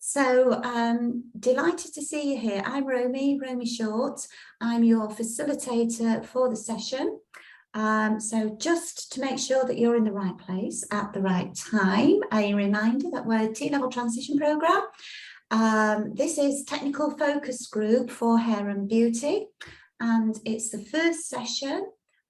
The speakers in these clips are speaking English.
So delighted to see you here. I'm Romy Short. I'm your facilitator for the session. So just to make sure that you're in the right place at the right time, a reminder that we're a T-level transition programme. This is technical focus group for hair and beauty, and it's the first session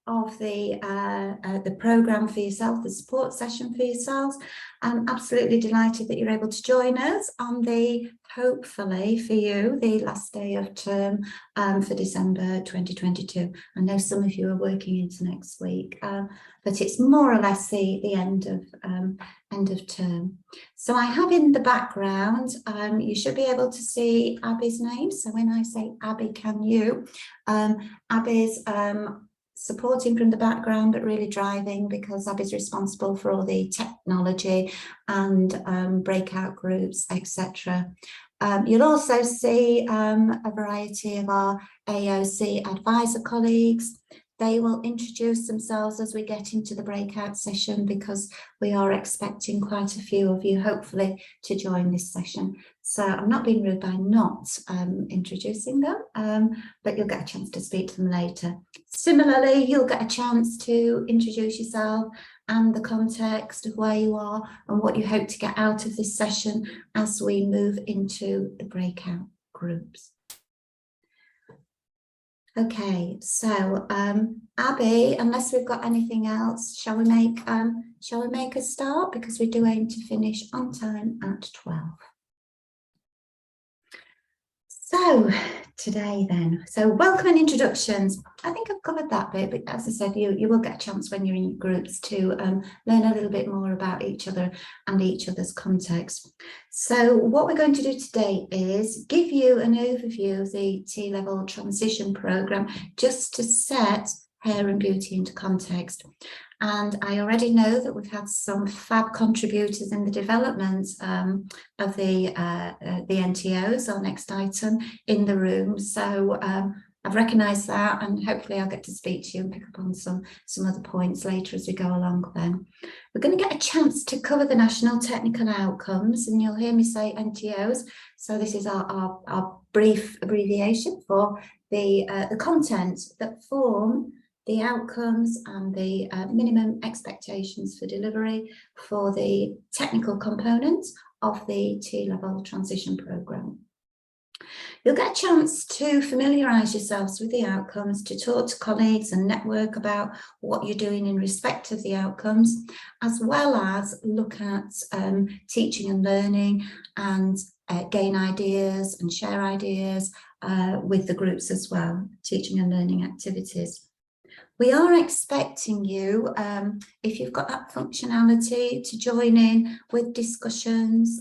of the programme for yourself, the support session for yourselves. I'm absolutely delighted that you're able to join us on the, hopefully for you, the last day of term for December 2022. I know some of you are working into next week, but it's more or less the end of term. So I have in the background, you should be able to see Abby's name. So when I say Abby, can you? Abby's supporting from the background, but really driving, because Abby's responsible for all the technology and breakout groups, etc. You'll also see a variety of our AOC advisor colleagues. They will introduce themselves as we get into the breakout session, because we are expecting quite a few of you, hopefully, to join this session. So I'm not being rude by not introducing them, but you'll get a chance to speak to them later. Similarly, you'll get a chance to introduce yourself and the context of where you are and what you hope to get out of this session as we move into the breakout groups. Okay, so Abby, unless we've got anything else, shall we make a start, because we do aim to finish on time at 12. So today then, so welcome and introductions. I think I've covered that bit, but as I said, you will get a chance when you're in your groups to learn a little bit more about each other and each other's context. So what we're going to do today is give you an overview of the T-level transition programme, just to set hair and beauty into context. And I already know that we've had some fab contributors in the development of the NTOs, our next item, in the room. So I've recognised that, and hopefully I'll get to speak to you and pick up on some other points later as we go along then. We're going to get a chance to cover the national technical outcomes, and you'll hear me say NTOs. So this is our brief abbreviation for the content that form the outcomes and the minimum expectations for delivery for the technical components of the T-level transition programme. You'll get a chance to familiarise yourselves with the outcomes, to talk to colleagues and network about what you're doing in respect of the outcomes, as well as look at teaching and learning and gain ideas and share ideas with the groups as well, teaching and learning activities. We are expecting you, if you've got that functionality, to join in with discussions,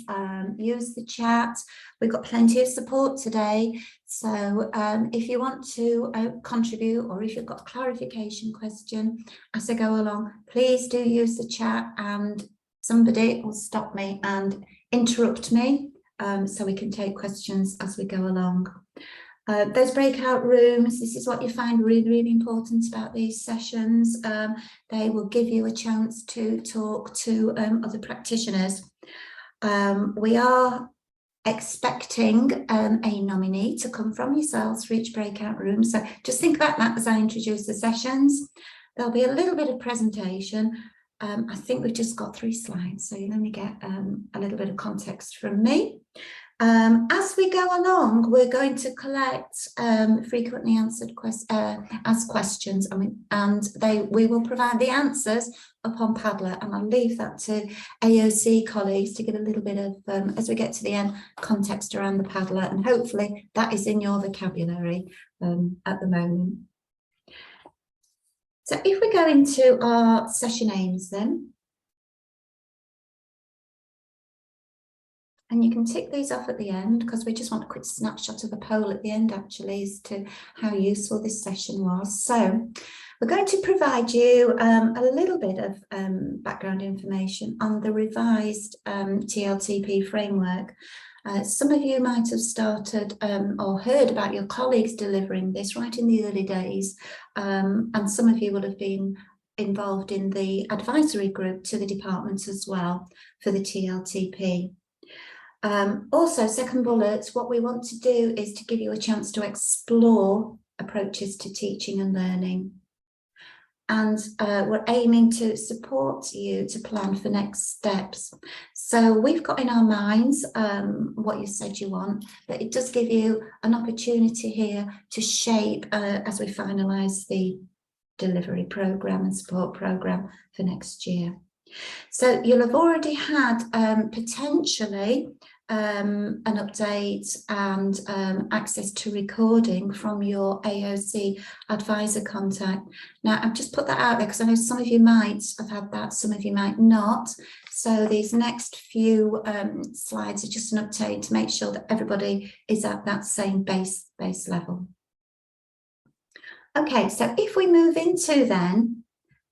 use the chat. We've got plenty of support today. So if you want to contribute, or if you've got a clarification question as I go along, please do use the chat, and somebody will stop me and interrupt me so we can take questions as we go along. Those breakout rooms, this is what you find really, really important about these sessions. They will give you a chance to talk to other practitioners. We are expecting a nominee to come from yourselves for each breakout room. So just think about that as I introduce the sessions. There'll be a little bit of presentation. I think we've just got 3 slides, so you'll only get a little bit of context from me. As we go along, we're going to collect frequently asked questions, and we will provide the answers upon Padlet, and I'll leave that to AOC colleagues to give a little bit of, as we get to the end, context around the Padlet, and hopefully that is in your vocabulary at the moment. So if we go into our session aims then, and you can tick these off at the end, because we just want a quick snapshot of the poll at the end, actually, as to how useful this session was. So we're going to provide you a little bit of background information on the revised TLTP framework. Some of you might have started or heard about your colleagues delivering this right in the early days, and some of you will have been involved in the advisory group to the department as well for the TLTP. Also, second bullet, what we want to do is to give you a chance to explore approaches to teaching and learning. And we're aiming to support you to plan for next steps. So we've got in our minds what you said you want, but it does give you an opportunity here to shape as we finalise the delivery programme and support programme for next year. So you'll have already had potentially an update and access to recording from your AOC advisor contact. Now, I've just put that out there because I know some of you might have had that, some of you might not. So these next few slides are just an update to make sure that everybody is at that same base level. Okay, so if we move into then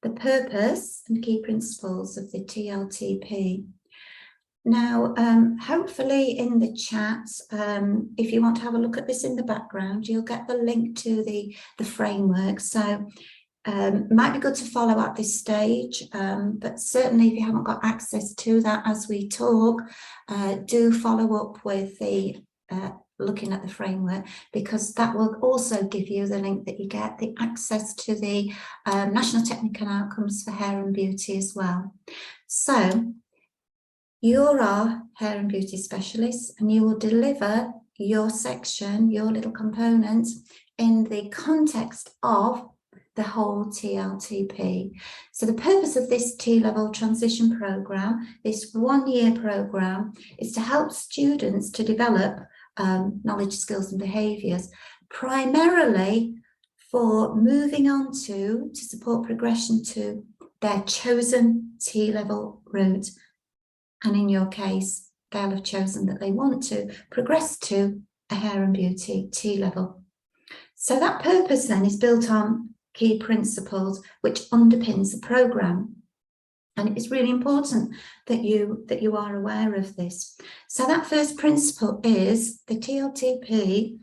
the purpose and key principles of the TLTP. Now, hopefully in the chat, if you want to have a look at this in the background, you'll get the link to the framework. So might be good to follow at this stage, but certainly if you haven't got access to that as we talk, do follow up with the looking at the framework, because that will also give you the link that you get, the access to the National Technical Outcomes for Hair and Beauty as well. So you're our hair and beauty specialists, and you will deliver your section, your little component, in the context of the whole TLTP. So the purpose of this T-level transition programme, this one-year programme, is to help students to develop knowledge, skills and behaviours, primarily for moving on to support progression to their chosen T-level route. And in your case, they'll have chosen that they want to progress to a hair and beauty T-level. So that purpose then is built on key principles which underpins the programme. And it's really important that you are aware of this. So that first principle is the TLTP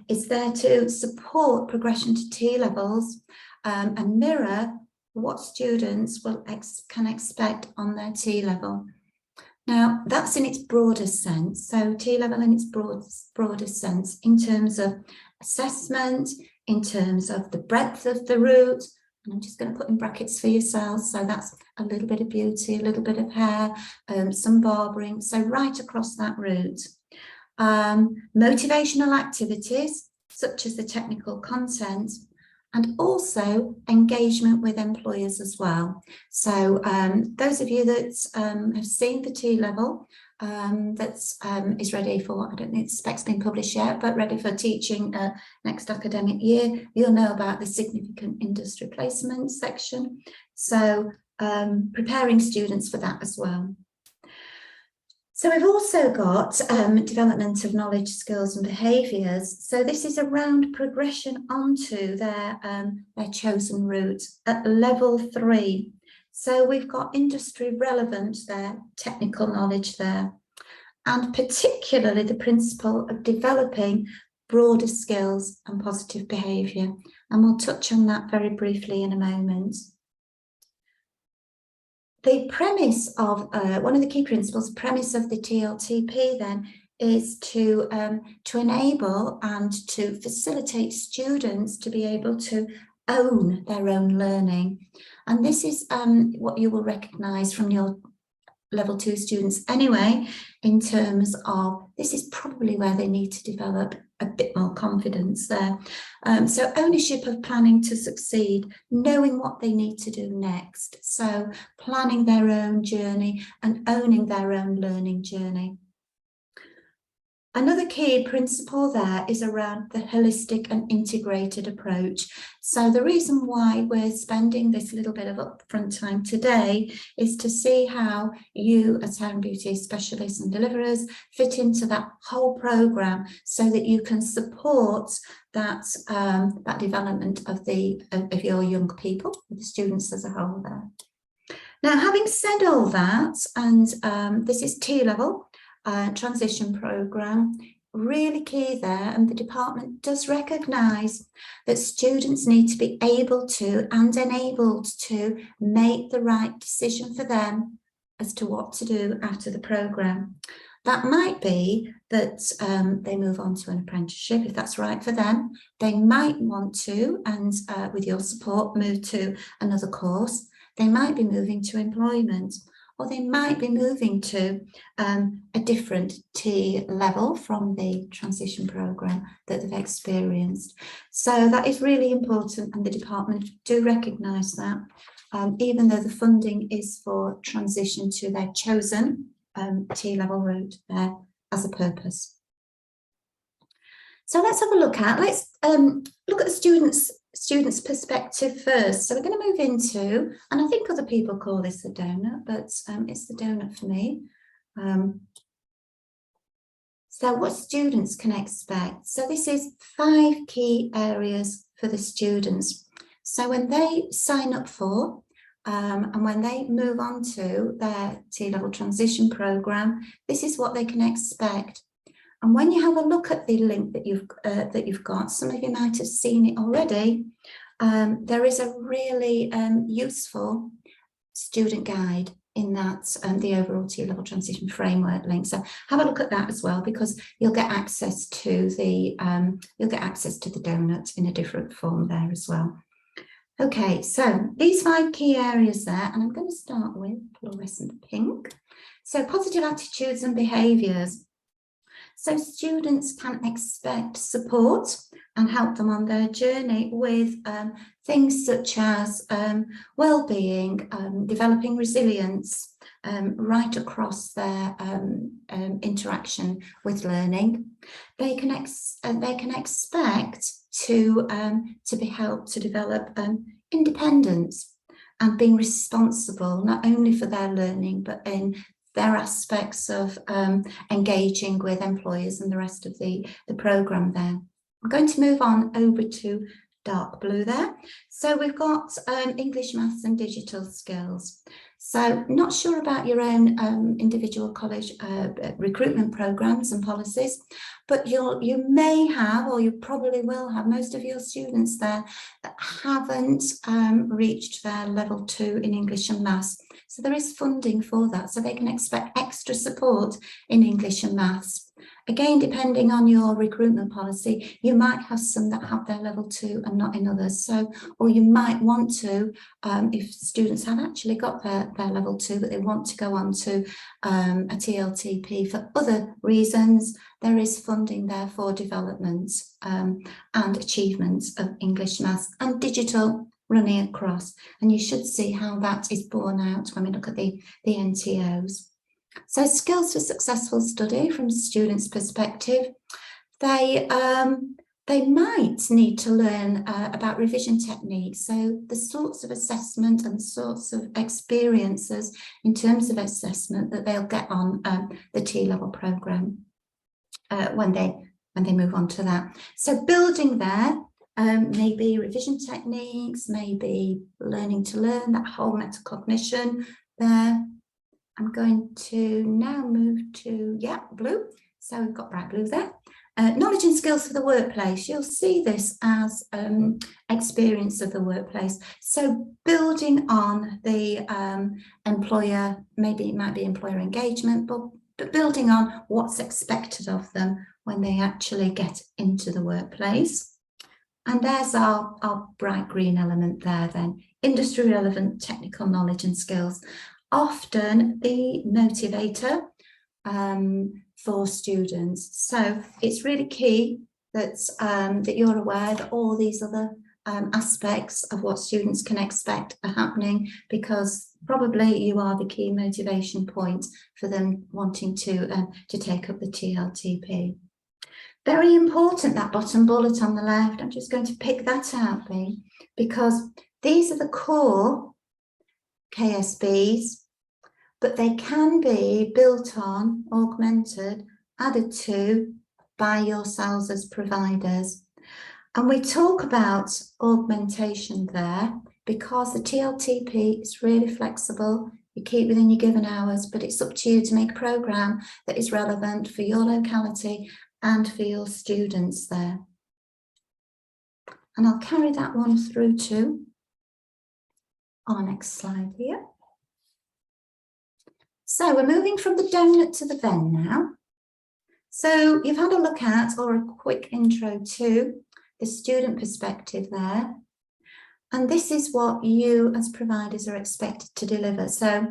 is there to support progression to T-levels and mirror what students can expect on their T-level. Now, that's in its broadest sense. So T-level in its broadest sense in terms of assessment, in terms of the breadth of the route, and I'm just going to put in brackets for yourselves. So that's a little bit of beauty, a little bit of hair, some barbering. So right across that route. Motivational activities, such as the technical content, and also engagement with employers as well. So those of you that have seen the T-level, is ready for, I don't think the spec's been published yet, but ready for teaching next academic year, you'll know about the significant industry placement section. So preparing students for that as well. So we've also got development of knowledge, skills and behaviours. So this is around progression onto their chosen route at level 3. So we've got industry relevant there, technical knowledge there, and particularly the principle of developing broader skills and positive behaviour. And we'll touch on that very briefly in a moment. The premise of one of the key principles, premise of the TLTP then, is to enable and to facilitate students to be able to own their own learning. And this is what you will recognise from your level 2 students anyway, in terms of this is probably where they need to develop a bit more confidence there. So ownership of planning to succeed, knowing what they need to do next. So planning their own journey and owning their own learning journey. Another key principle there is around the holistic and integrated approach. So the reason why we're spending this little bit of upfront time today is to see how you as hair and beauty specialists and deliverers fit into that whole programme so that you can support that, that development of your young people, the students as a whole there. Now, having said all that, and this is T-level, transition programme, really key there, and the department does recognise that students need to be able to and enabled to make the right decision for them as to what to do after the programme. That might be that they move on to an apprenticeship if that's right for them. They might want to, and with your support, move to another course. They might be moving to employment, or they might be moving to a different T level from the transition programme that they've experienced. So that is really important, and the department do recognise that, even though the funding is for transition to their chosen T level route there as a purpose. So let's have a look at, let's look at the student's perspective first. So we're going to move into, and I think other people call this the donut, but it's the donut for me. So what students can expect. So this is 5 key areas for the students. So when they sign up for and when they move on to their T-level transition programme, this is what they can expect. And when you have a look at the link that you've got, some of you might have seen it already, there is a really useful student guide in that, the overall T-level transition framework link. So have a look at that as well, because you'll get access to the donut in a different form there as well. Okay, so these 5 key areas there, and I'm going to start with fluorescent pink. So positive attitudes and behaviours. So students can expect support and help them on their journey with things such as well-being, developing resilience, right across their interaction with learning. They can expect to be helped to develop independence and being responsible not only for their learning but in their aspects of engaging with employers and the rest of the programme there. I'm going to move on over to dark blue there. So we've got English, Maths and digital skills. So not sure about your own individual college recruitment programmes and policies, but you may have, or you probably will have, most of your students there that haven't reached their level 2 in English and Maths. So there is funding for that, so they can expect extra support in English and Maths. Again, depending on your recruitment policy, you might have some that have their level 2 and not in others. So, or you might want to, if students have actually got their level 2, but they want to go on to a TLTP for other reasons, there is funding there for development and achievements of English, Maths and digital running across. And you should see how that is borne out when we look at the NTOs. So skills for successful study from students' perspective, they might need to learn about revision techniques. So the sorts of assessment and sorts of experiences in terms of assessment that they'll get on the T-level programme when they move on to that. So building there, maybe revision techniques, maybe learning to learn, that whole metacognition there. I'm going to now move to, blue. So we've got bright blue there. Knowledge and skills for the workplace. You'll see this as experience of the workplace. So building on the employer, maybe it might be employer engagement, but building on what's expected of them when they actually get into the workplace. And there's our bright green element there then. Industry relevant technical knowledge and skills. Often the motivator for students. So it's really key that, that you're aware that all these other aspects of what students can expect are happening, because probably you are the key motivation point for them wanting to take up the TLTP. Very important, that bottom bullet on the left. I'm just going to pick that out, because these are the core KSBs, but they can be built on, augmented, added to by yourselves as providers. And we talk about augmentation there because the TLTP is really flexible. You keep within your given hours, but it's up to you to make a programme that is relevant for your locality and for your students there. And I'll carry that one through to our next slide here. So we're moving from the donut to the Venn now. So you've had a look at, or a quick intro to, the student perspective there. And this is what you as providers are expected to deliver. So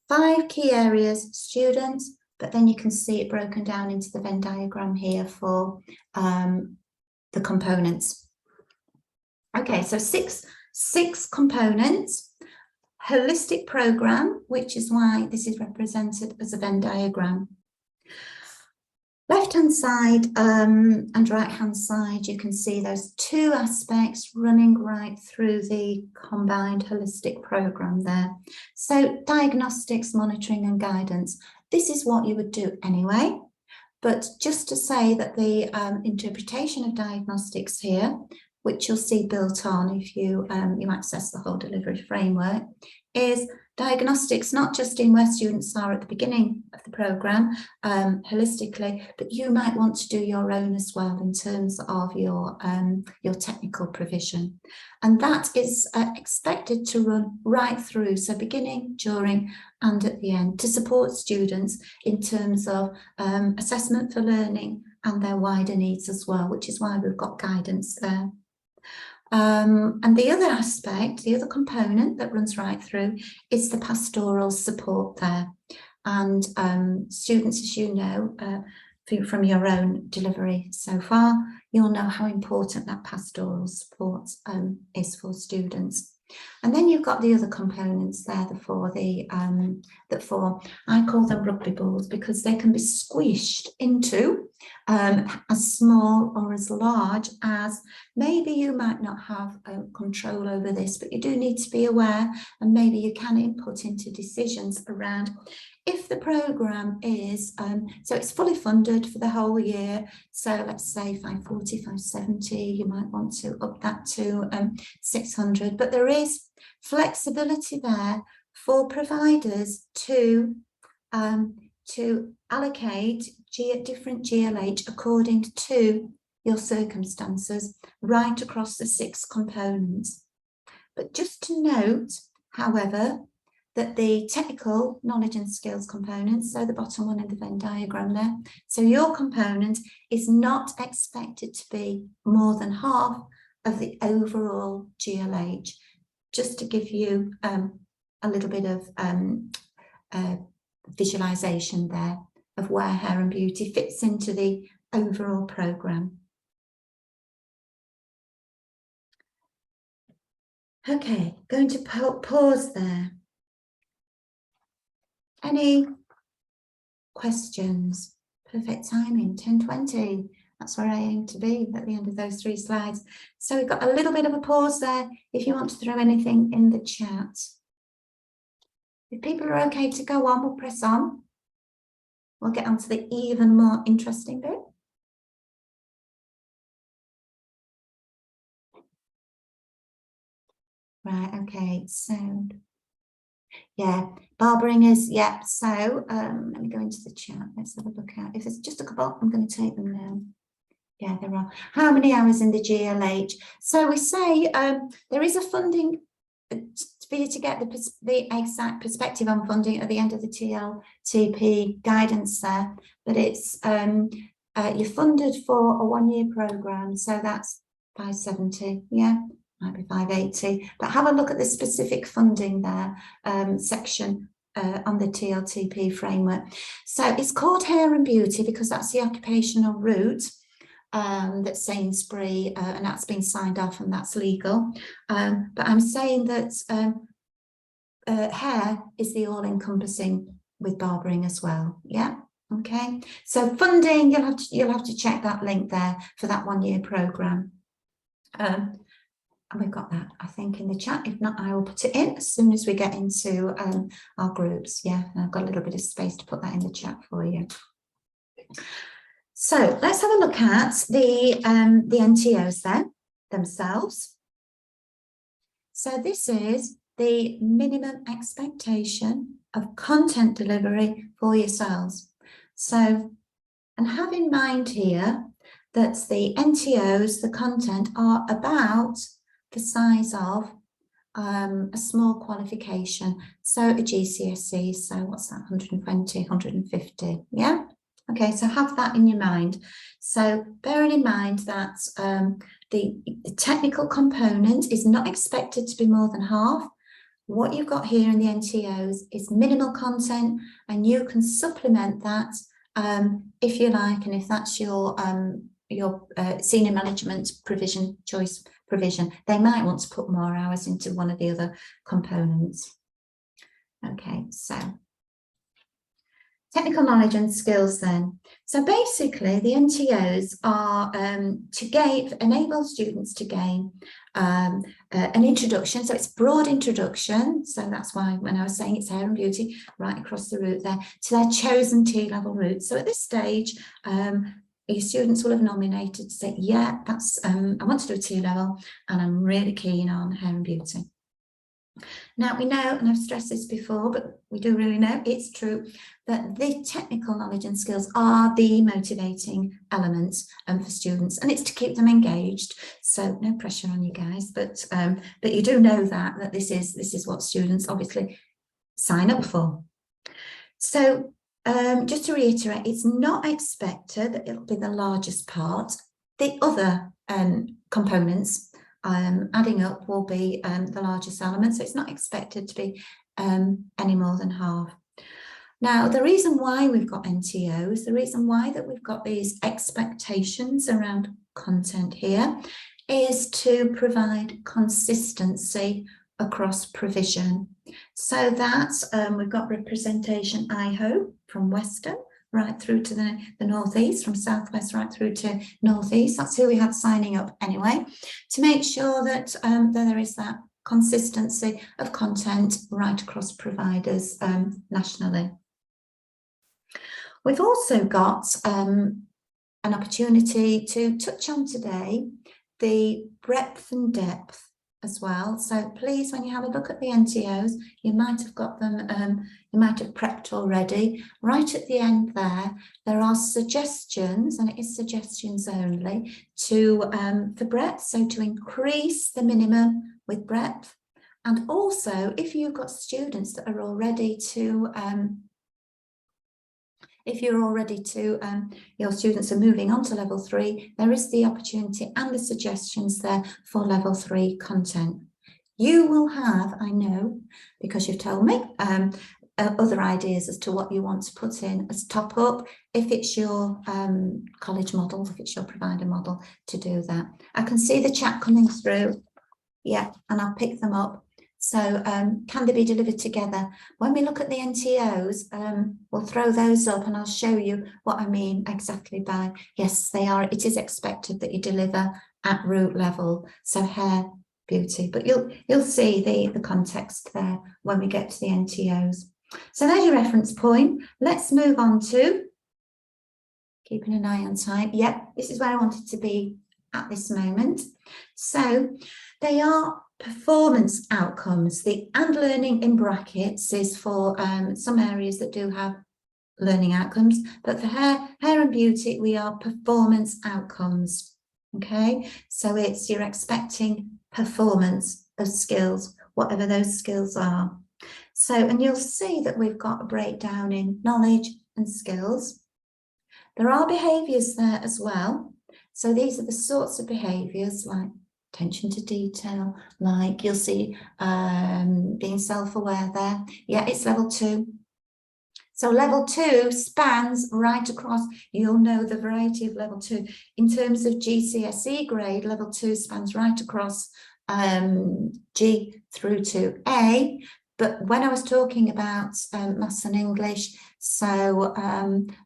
5 key areas, students, but then you can see it broken down into the Venn diagram here for the components. Okay, so six components, holistic program, which is why this is represented as a Venn diagram. Left-hand side and right-hand side, you can see those 2 aspects running right through the combined holistic program there. So diagnostics, monitoring and guidance. This is what you would do anyway, but just to say that the interpretation of diagnostics here, which you'll see built on if you access the whole delivery framework, is diagnostics, not just in where students are at the beginning of the programme, holistically, but you might want to do your own as well in terms of your technical provision. And that is expected to run right through, so beginning, during and at the end, to support students in terms of assessment for learning and their wider needs as well, which is why we've got guidance there. And the other aspect, the other component that runs right through is the pastoral support there. And students, as you know, from your own delivery so far, you'll know how important that pastoral support is for students. And then you've got the other components there that I call them rugby balls, because they can be squished into as small or as large as, maybe you might not have control over this, but you do need to be aware, and maybe you can input into decisions around if the programme is, so it's fully funded for the whole year, so let's say 540, 570, you might want to up that to 600, but there is flexibility there for providers to allocate different GLH according to your circumstances right across the 6 components. But just to note, however, that the technical knowledge and skills components, so the bottom one in the Venn diagram there, so your component is not expected to be more than half of the overall GLH, just to give you a little bit of visualization there of where hair and beauty fits into the overall programme. Okay, going to pause there. Any questions? Perfect timing, 10:20. That's where I aim to be at the end of those 3 slides. So we've got a little bit of a pause there if you want to throw anything in the chat. If people are okay to go on, we'll press on. We'll get on to the even more interesting bit. Right, okay, sound. Yeah, barbering is, yeah, so let me go into the chat. Let's have a look at, if there's just a couple, I'm going to take them now. Yeah, there are. How many hours in the GLH? So we say there is a funding for you to get the exact perspective on funding at the end of the TLTP guidance there, but it's you're funded for a 1-year programme, so that's 570, yeah, might be 580, but have a look at the specific funding there section on the TLTP framework. So it's called Hair and Beauty because that's the occupational route that Sainsbury, and that's been signed off and that's legal. But I'm saying that hair is the all-encompassing with barbering as well. Yeah. Okay. So funding, you'll have to check that link there for that 1-year programme. And we've got that, I think, in the chat. If not, I will put it in as soon as we get into our groups. Yeah, and I've got a little bit of space to put that in the chat for you. So let's have a look at the NTOs then themselves. So this is the minimum expectation of content delivery for yourselves. So, and have in mind here that the NTOs, the content, are about the size of a small qualification. So a GCSE, so what's that, 120, 150, yeah? Okay, so have that in your mind. So bearing in mind that the technical component is not expected to be more than half. What you've got here in the NTOs is minimal content, and you can supplement that if you like, and if that's your senior management provision, choice provision, they might want to put more hours into one of the other components. Okay, so technical knowledge and skills then. So basically the NTOs are to enable students to gain an introduction. So it's broad introduction. So that's why when I was saying it's hair and beauty right across the route there to their chosen T-level route. So at this stage, your students will have nominated to say, yeah, that's I want to do a T-level and I'm really keen on hair and beauty. Now we know, and I've stressed this before, but we do really know it's true, that the technical knowledge and skills are the motivating elements for students, and it's to keep them engaged. So no pressure on you guys, but you do know that this is what students obviously sign up for. So just to reiterate, it's not expected that it'll be the largest part. The other components adding up will be the largest element, so it's not expected to be any more than half. Now, the reason why we've got NTOs, the reason why that we've got these expectations around content here is to provide consistency across provision. So that we've got representation, I hope, from Western right through to the northeast, from southwest right through to northeast. That's who we had signing up anyway, to make sure that there is that consistency of content right across providers nationally. We've also got an opportunity to touch on today the breadth and depth as well. So please, when you have a look at the NTOs, you might have got them, you might have prepped already. Right at the end there are suggestions, and it is suggestions only, for breadth, so to increase the minimum with breadth. And also, if you've got students that are all ready to your students are moving on to level 3, there is the opportunity and the suggestions there for level 3 content. You will have, I know, because you've told me, other ideas as to what you want to put in as top up, if it's your college model, if it's your provider model, to do that. I can see the chat coming through, yeah, and I'll pick them up. So can they be delivered together? When we look at the NTOs, we'll throw those up and I'll show you what I mean exactly by, yes, they are. It is expected that you deliver at root level, so hair, beauty, but you'll see the context there when we get to the NTOs. So there's your reference point. Let's move on to keeping an eye on time. Yep, this is where I wanted to be at this moment. So they are performance outcomes. The and learning in brackets is for some areas that do have learning outcomes, but for hair and beauty, we are performance outcomes. Okay, so you're expecting performance of skills, whatever those skills are. So, and you'll see that we've got a breakdown in knowledge and skills. There are behaviours there as well. So these are the sorts of behaviours like attention to detail, like you'll see being self-aware there. Yeah, it's level 2. So level 2 spans right across. You'll know the variety of level 2. In terms of GCSE grade, level 2 spans right across G through to A. But when I was talking about maths and English, so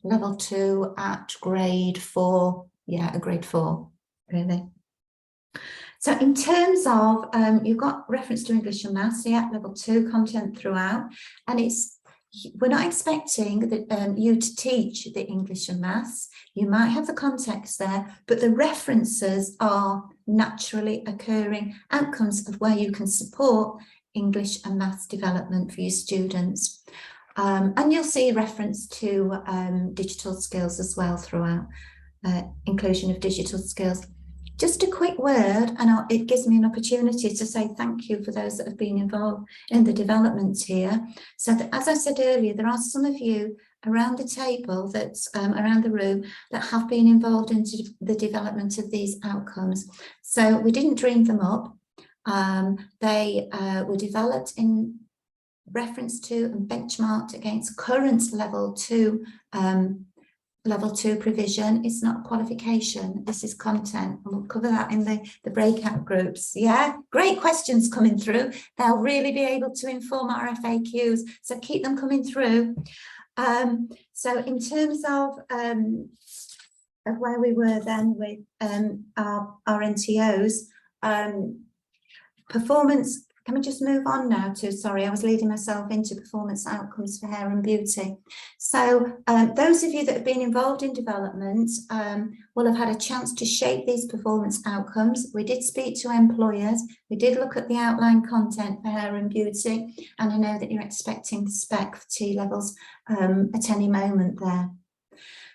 level 2 at grade 4, yeah, a grade 4, really. So in terms of, you've got reference to English and maths, yeah, level 2 content throughout, and we're not expecting that you to teach the English and maths. You might have the context there, but the references are naturally occurring outcomes of where you can support English and maths development for your students. And you'll see reference to digital skills as well throughout, inclusion of digital skills. Just a quick word, and it gives me an opportunity to say thank you for those that have been involved in the development here. So as I said earlier, there are some of you around the table, that's around the room, that have been involved in the development of these outcomes. So we didn't dream them up. They were developed in reference to and benchmarked against current level 2 provision. It's not a qualification, this is content, and we'll cover that in the breakout groups. Yeah, great questions coming through. They'll really be able to inform our FAQs, so keep them coming through. So in terms of where we were then with our NTOs, performance. Can we just move on now to, sorry, I was leading myself into performance outcomes for hair and beauty. So those of you that have been involved in development will have had a chance to shape these performance outcomes. We did speak to employers. We did look at the outline content for hair and beauty. And I know that you're expecting the spec for T levels at any moment there.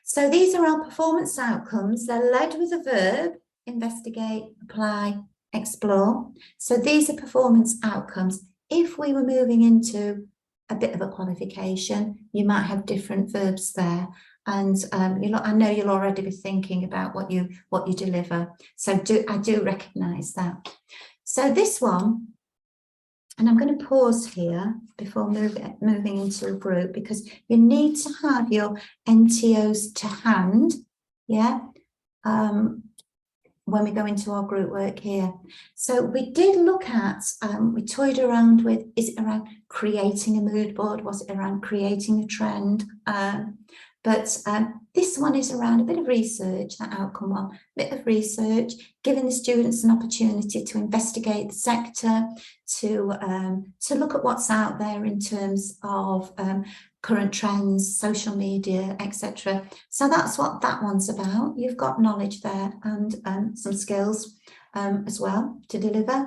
So these are our performance outcomes. They're led with a verb: investigate, apply, explore. So these are performance outcomes. If we were moving into a bit of a qualification, you might have different verbs there, and I know you'll already be thinking about what you deliver. So I do recognise that. So this one, and I'm going to pause here before moving into a group, because you need to have your NTOs to hand, yeah, when we go into our group work here. So we did look at, we toyed around with, is it around creating a mood board? Was it around creating a trend? But this one is around a bit of research, that outcome one, a bit of research, giving the students an opportunity to investigate the sector, to look at what's out there in terms of current trends, social media, etc. So that's what that one's about. You've got knowledge there and some skills as well to deliver.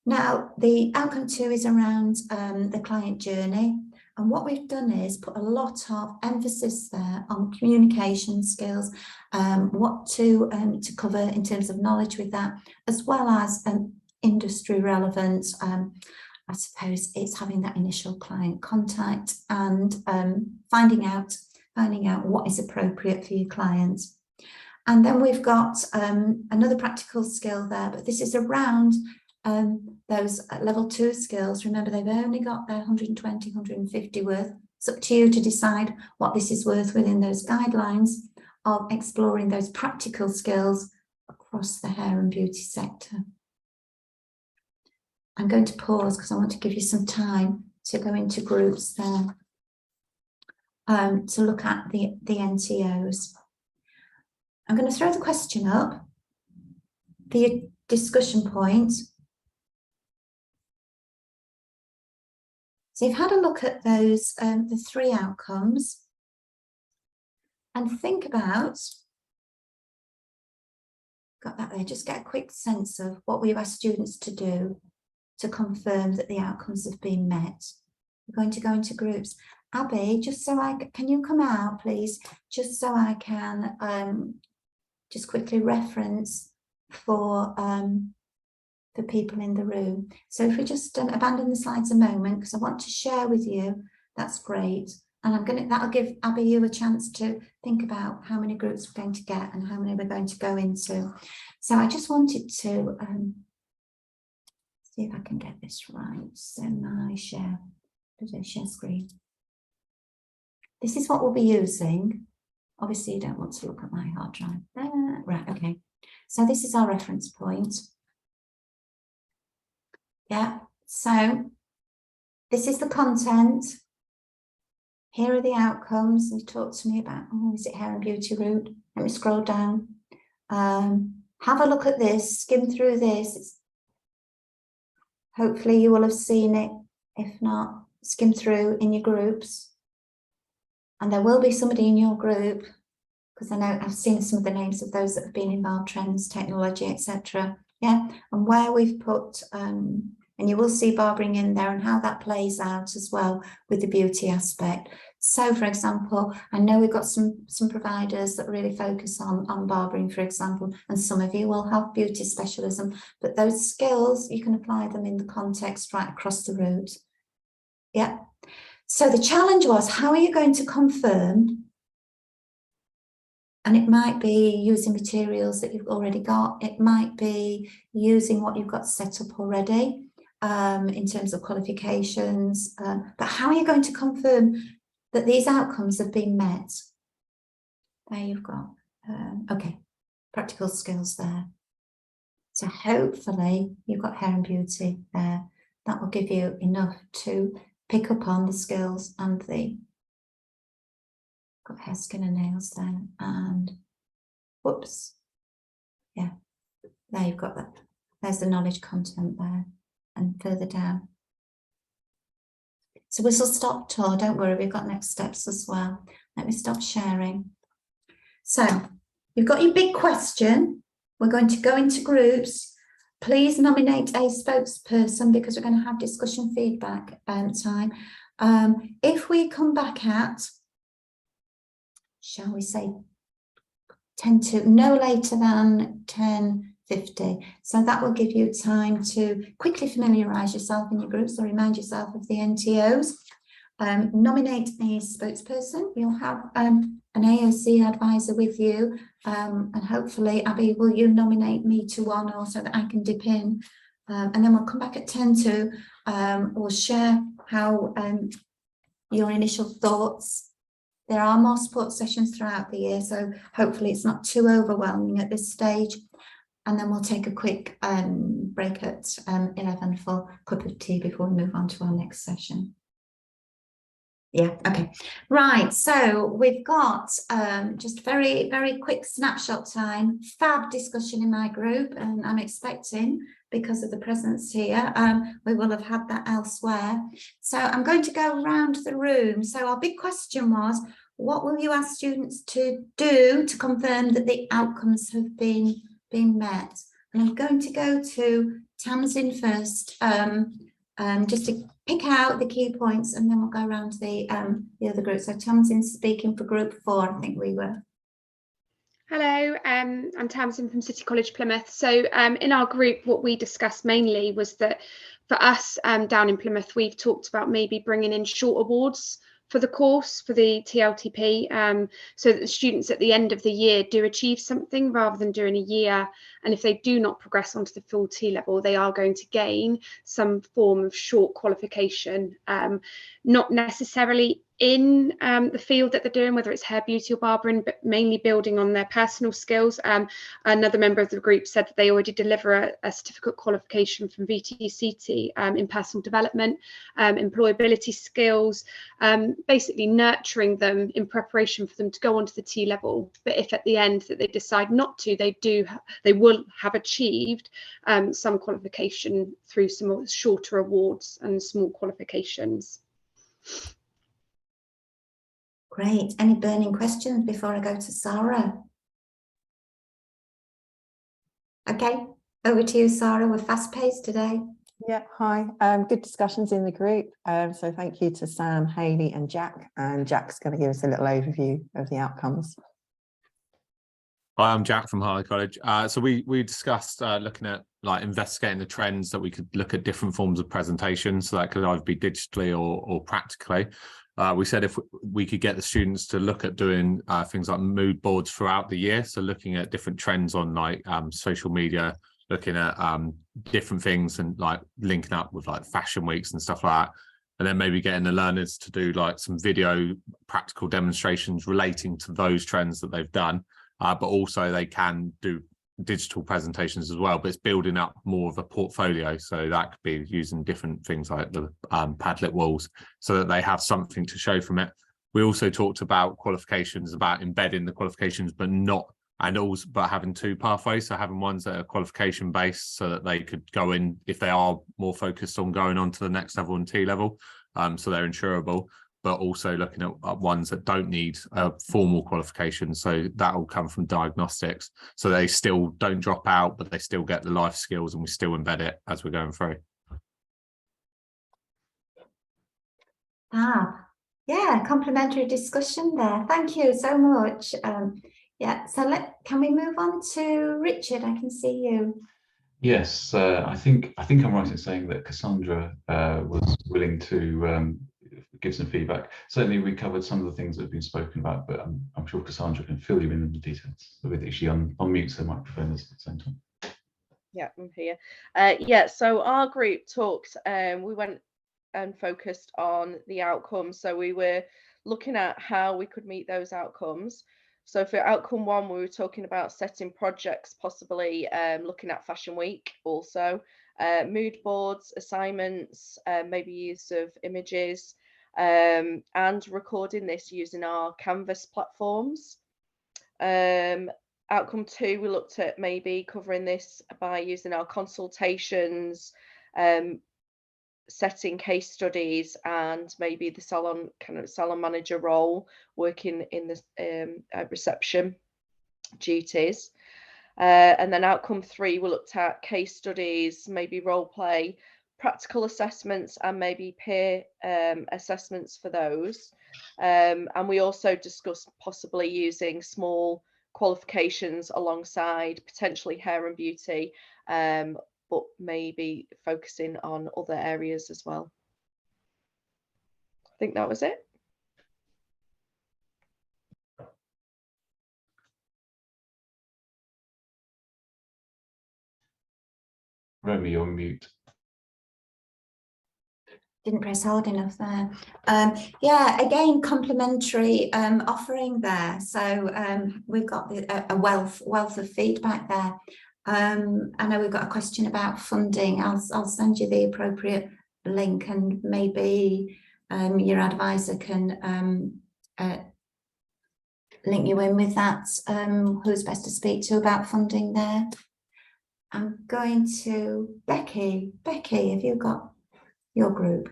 Now, the outcome 2 is around the client journey. And what we've done is put a lot of emphasis there on communication skills, what to cover in terms of knowledge with that, as well as industry relevance. I suppose it's having that initial client contact and finding out what is appropriate for your clients. And then we've got another practical skill there, but this is around those level 2 skills. Remember, they've only got their 120, 150 worth. It's up to you to decide what this is worth within those guidelines of exploring those practical skills across the hair and beauty sector. I'm going to pause because I want to give you some time to go into groups there, to look at the NTOs. I'm going to throw the question up, the discussion point. So you've had a look at those, the 3 outcomes, and think about, got that there, just get a quick sense of what we've asked students to do to confirm that the outcomes have been met. We're going to go into groups. Abby, just so can you come out, please? Just so I can just quickly reference for people in the room. So if we just abandon the slides a moment, because I want to share with you, that's great. And that'll give Abby you a chance to think about how many groups we're going to get and how many we're going to go into. So I just wanted to see if I can get this right. So my share screen. This is what we'll be using. Obviously, you don't want to look at my hard drive. Right, okay. So this is our reference point. Yeah, so this is the content. Here are the outcomes. And you talk to me about, is it hair and beauty route? Let me scroll down. Have a look at this, skim through this. Hopefully you will have seen it. If not, skim through in your groups. And there will be somebody in your group, because I know I've seen some of the names of those that have been involved, trends, technology, etc. Yeah, and where we've put, and you will see barbering in there and how that plays out as well with the beauty aspect. So, for example, I know we've got some providers that really focus on barbering, for example, and some of you will have beauty specialism, but those skills, you can apply them in the context right across the route. Yeah. So the challenge was, how are you going to confirm? And it might be using materials that you've already got. It might be using what you've got set up already in terms of qualifications. But how are you going to confirm that these outcomes have been met? There you've got, okay, practical skills there. So hopefully you've got hair and beauty there. That will give you enough to pick up on the skills and the got hair, skin and nails there, and whoops, yeah, there you've got that. There's the knowledge content there, and further down. So whistle stop tour, don't worry, we've got next steps as well. Let me stop sharing. So you've got your big question. We're going to go into groups. Please nominate a spokesperson because we're going to have discussion feedback time. If we come back at, shall we say, 10 to no later than 10:50. So that will give you time to quickly familiarise yourself in your groups or remind yourself of the NTOs. Nominate a spokesperson. You'll have an AOC advisor with you, and hopefully, Abby, will you nominate me to one or so that I can dip in? And then we'll come back at 10 to, we'll share how your initial thoughts. There are more support sessions throughout the year, so hopefully it's not too overwhelming at this stage. And then we'll take a quick break at 11 for a cup of tea before we move on to our next session. Yeah, okay. Right, so we've got just very, very quick snapshot time, fab discussion in my group, and I'm expecting, because of the presence here, we will have had that elsewhere. So I'm going to go around the room. So our big question was, what will you ask students to do to confirm that the outcomes have been met? And I'm going to go to Tamsin first, just to pick out the key points, and then we'll go around to the other group. So Tamsin's speaking for group 4, I think we were. Hello, I'm Tamsin from City College Plymouth. So in our group, what we discussed mainly was that for us down in Plymouth, we've talked about maybe bringing in short awards for the course, for the TLTP, so that the students at the end of the year do achieve something rather than doing a year. And if they do not progress onto the full T level, they are going to gain some form of short qualification, not necessarily in the field that they're doing, whether it's hair, beauty or barbering, but mainly building on their personal skills. Another member of the group said that they already deliver a certificate qualification from VTCT in personal development, employability skills, basically nurturing them in preparation for them to go on to the T level. But if at the end that they decide not to, they will have achieved some qualification through some shorter awards and small qualifications. Great. Any burning questions before I go to Sarah? Okay, over to you, Sarah. We're fast paced today. Yeah, hi. Good discussions in the group. So thank you to Sam, Hayley and Jack. And Jack's going to give us a little overview of the outcomes. Hi, I'm Jack from Harley College. So we discussed looking at like investigating the trends that we could look at different forms of presentation. So that could either be digitally or practically. We said if we could get the students to look at doing things like mood boards throughout the year. So looking at different trends on like social media, looking at different things and like linking up with like fashion weeks and stuff like that. And then maybe getting the learners to do like some video practical demonstrations relating to those trends that they've done. But also they can do digital presentations as well, but it's building up more of a portfolio. So that could be using different things like the Padlet walls so that they have something to show from it. We also talked about qualifications, about embedding the qualifications, but having two pathways. So having ones that are qualification based so that they could go in if they are more focused on going on to the next level and T level. So they're insurable, but also looking at ones that don't need a formal qualification. So that will come from diagnostics. So they still don't drop out, but they still get the life skills and we still embed it as we're going through. Yeah, complimentary discussion there. Thank you so much. Yeah, so can we move on to Richard? I can see you. Yes, I think I'm right in saying that Cassandra was willing to give some feedback. Certainly, we covered some of the things that have been spoken about, but I'm sure Cassandra can fill you in on the details. If she unmutes her microphone at the same time. Yeah, I'm here. Yeah, so our group talked. We went and focused on the outcomes. So we were looking at how we could meet those outcomes. So for outcome 1, we were talking about setting projects, possibly looking at Fashion Week also, mood boards, assignments, maybe use of images, and recording this using our Canvas platforms. Outcome 2, we looked at maybe covering this by using our consultations, setting case studies, and maybe the salon manager role, working in the reception duties. And then outcome 3, we looked at case studies, maybe role play, practical assessments, and maybe peer assessments for those. And we also discussed possibly using small qualifications alongside potentially hair and beauty, but maybe focusing on other areas as well. I think that was it. Romy, you're on mute. Didn't press hard enough there. Yeah, again, complimentary offering there. So we've got a wealth of feedback there. I know we've got a question about funding. I'll send you the appropriate link, and maybe your advisor can link you in with that. Who's best to speak to about funding there? I'm going to Becky. Becky, have you got your group?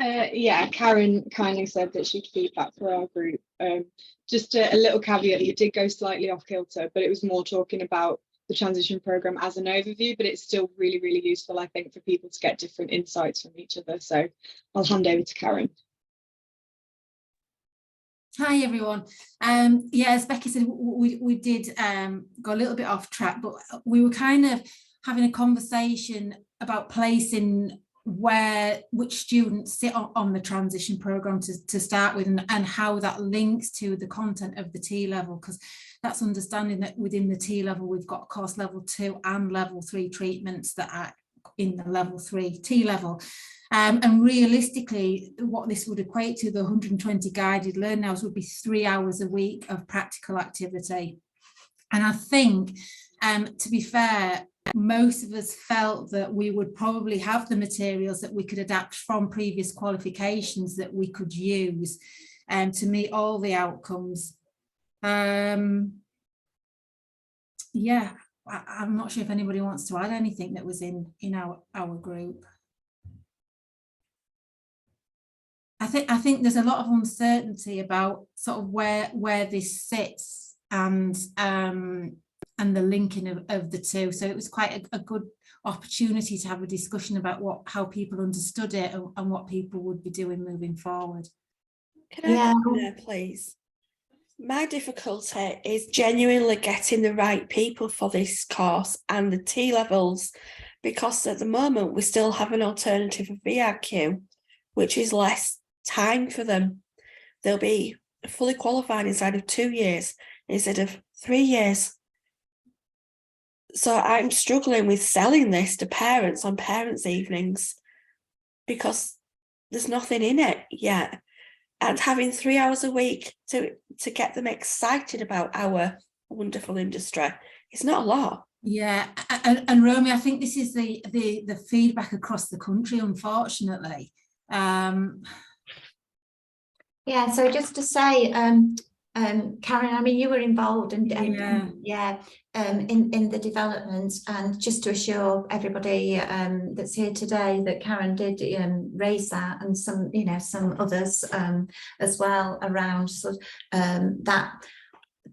Yeah, Karen kindly said that she'd feedback for our group. Just a little caveat, it did go slightly off kilter, but it was more talking about the transition programme as an overview, but it's still really, really useful, I think, for people to get different insights from each other. So I'll hand over to Karen. Hi everyone. Yeah, as Becky said, we did go a little bit off track, but we were kind of having a conversation about placing which students sit on the transition programme to start with, and how that links to the content of the T level, because that's understanding that within the T level we've got course level 2 and level 3 treatments that are in the level 3 T level. And realistically, what this would equate to, the 120 guided learning hours, would be 3 hours a week of practical activity. And I think, to be fair, most of us felt that we would probably have the materials that we could adapt from previous qualifications that we could use to meet all the outcomes. Yeah, I'm not sure if anybody wants to add anything that was in our group. I think there's a lot of uncertainty about sort of where this sits and the linking of the two. So it was quite a good opportunity to have a discussion about how people understood it and what people would be doing moving forward. Can I come there, please? My difficulty is genuinely getting the right people for this course and the T levels, because at the moment we still have an alternative of BRQ, which is less time for them. They'll be fully qualified inside of 2 years instead of 3 years. So I'm struggling with selling this to parents on parents' evenings because there's nothing in it yet. And having 3 hours a week to get them excited about our wonderful industry, it's not a lot. Yeah, and Romy, I think this is the feedback across the country, unfortunately. Yeah, so just to say, Karen, I mean, you were involved in the development, and just to assure everybody that's here today that Karen did raise that, and some others as well around sort of that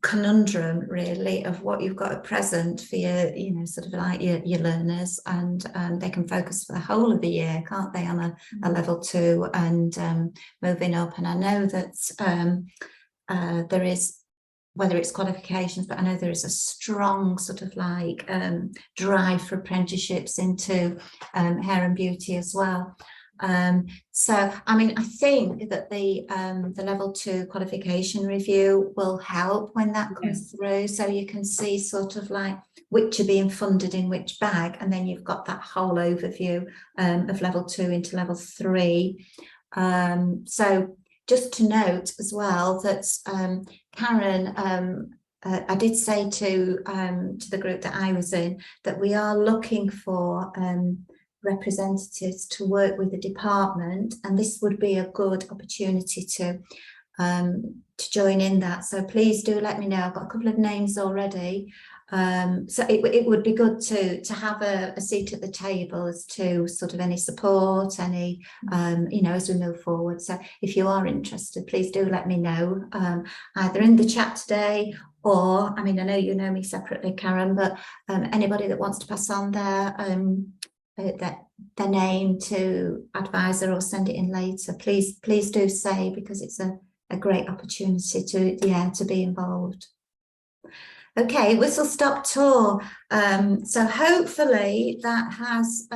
conundrum really of what you've got at present for your, you know, sort of like your learners, and they can focus for the whole of the year, can't they, on a level 2 and moving up. And I know that there is, whether it's qualifications, but I know there is a strong sort of like drive for apprenticeships into hair and beauty as well. So I mean, I think that the level 2 qualification review will help when that comes through, so you can see sort of like which are being funded in which bag, and then you've got that whole overview of level 2 into level 3. So just to note as well that Karen, I did say to the group that I was in that we are looking for representatives to work with the department, and this would be a good opportunity to join in that. So please do let me know. I've got a couple of names already. So it would be good to have a seat at the table as to sort of any support, any you know, as we move forward. So if you are interested, please do let me know, either in the chat today, or I mean, I know you know me separately, Karen, but anybody that wants to pass on their name to advisor or send it in later, please do say, because it's a great opportunity to be involved. Okay, whistle stop tour. So hopefully that has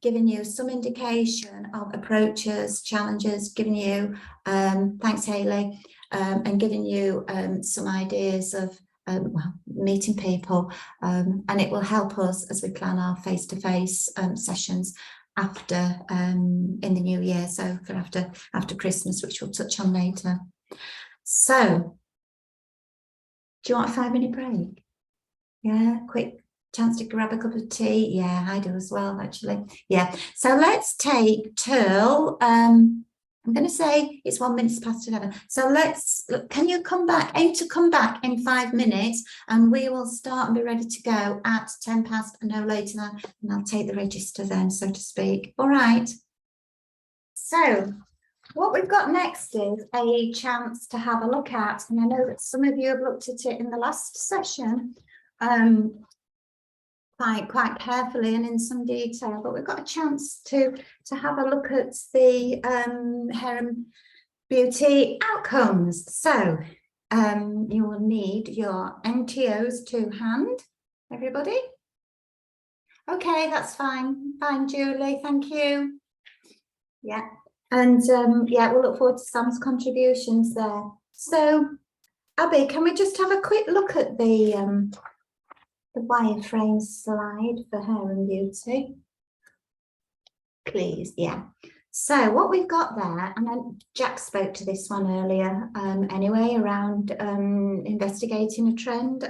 given you some indication of approaches, challenges, given you, thanks Hayley, and given you some ideas of well, meeting people, and it will help us as we plan our face-to-face sessions after in the new year, so for after Christmas, which we'll touch on later. So do you want a 5-minute break? Yeah, quick chance to grab a cup of tea. Yeah, I do as well, actually. Yeah, so let's take till I'm going to say it's 1:11. So can you come back, aim to come back in 5 minutes, and we will start and be ready to go at 10 past and no later than, and I'll take the register then, so to speak. All right. So what we've got next is a chance to have a look at, and I know that some of you have looked at it in the last session quite carefully and in some detail, but we've got a chance to have a look at the hair and beauty outcomes. So you will need your NTOs to hand, everybody. Okay, that's fine. Fine, Julie, thank you. Yeah. And yeah, we'll look forward to Sam's contributions there. So, Abby, can we just have a quick look at the wireframe slide for hair and beauty? Please, yeah. So what we've got there, and then Jack spoke to this one earlier anyway, around investigating a trend,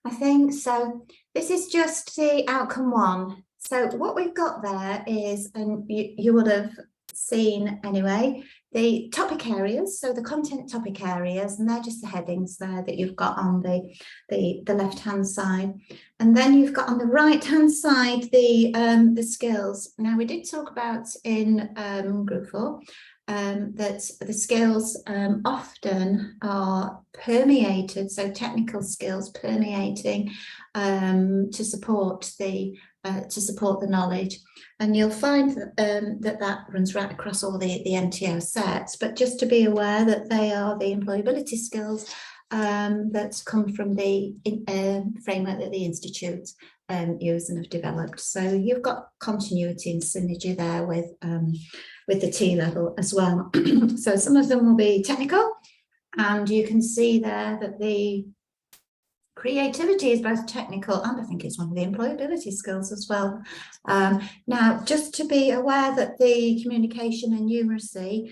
I think. So this is just the outcome 1. So what we've got there is, and you would have seen anyway, the topic areas, so the content topic areas, and they're just the headings there that you've got on the left hand side, and then you've got on the right hand side the skills. Now we did talk about in group 4 that the skills often are permeated, so technical skills permeating to support the knowledge, and you'll find that that runs right across all the NTO sets. But just to be aware that they are the employability skills that come from the framework that the Institute use and have developed. So you've got continuity and synergy there with the T level as well. So some of them will be technical, and you can see there that the creativity is both technical and I think it's one of the employability skills as well. Now, just to be aware that the communication and numeracy,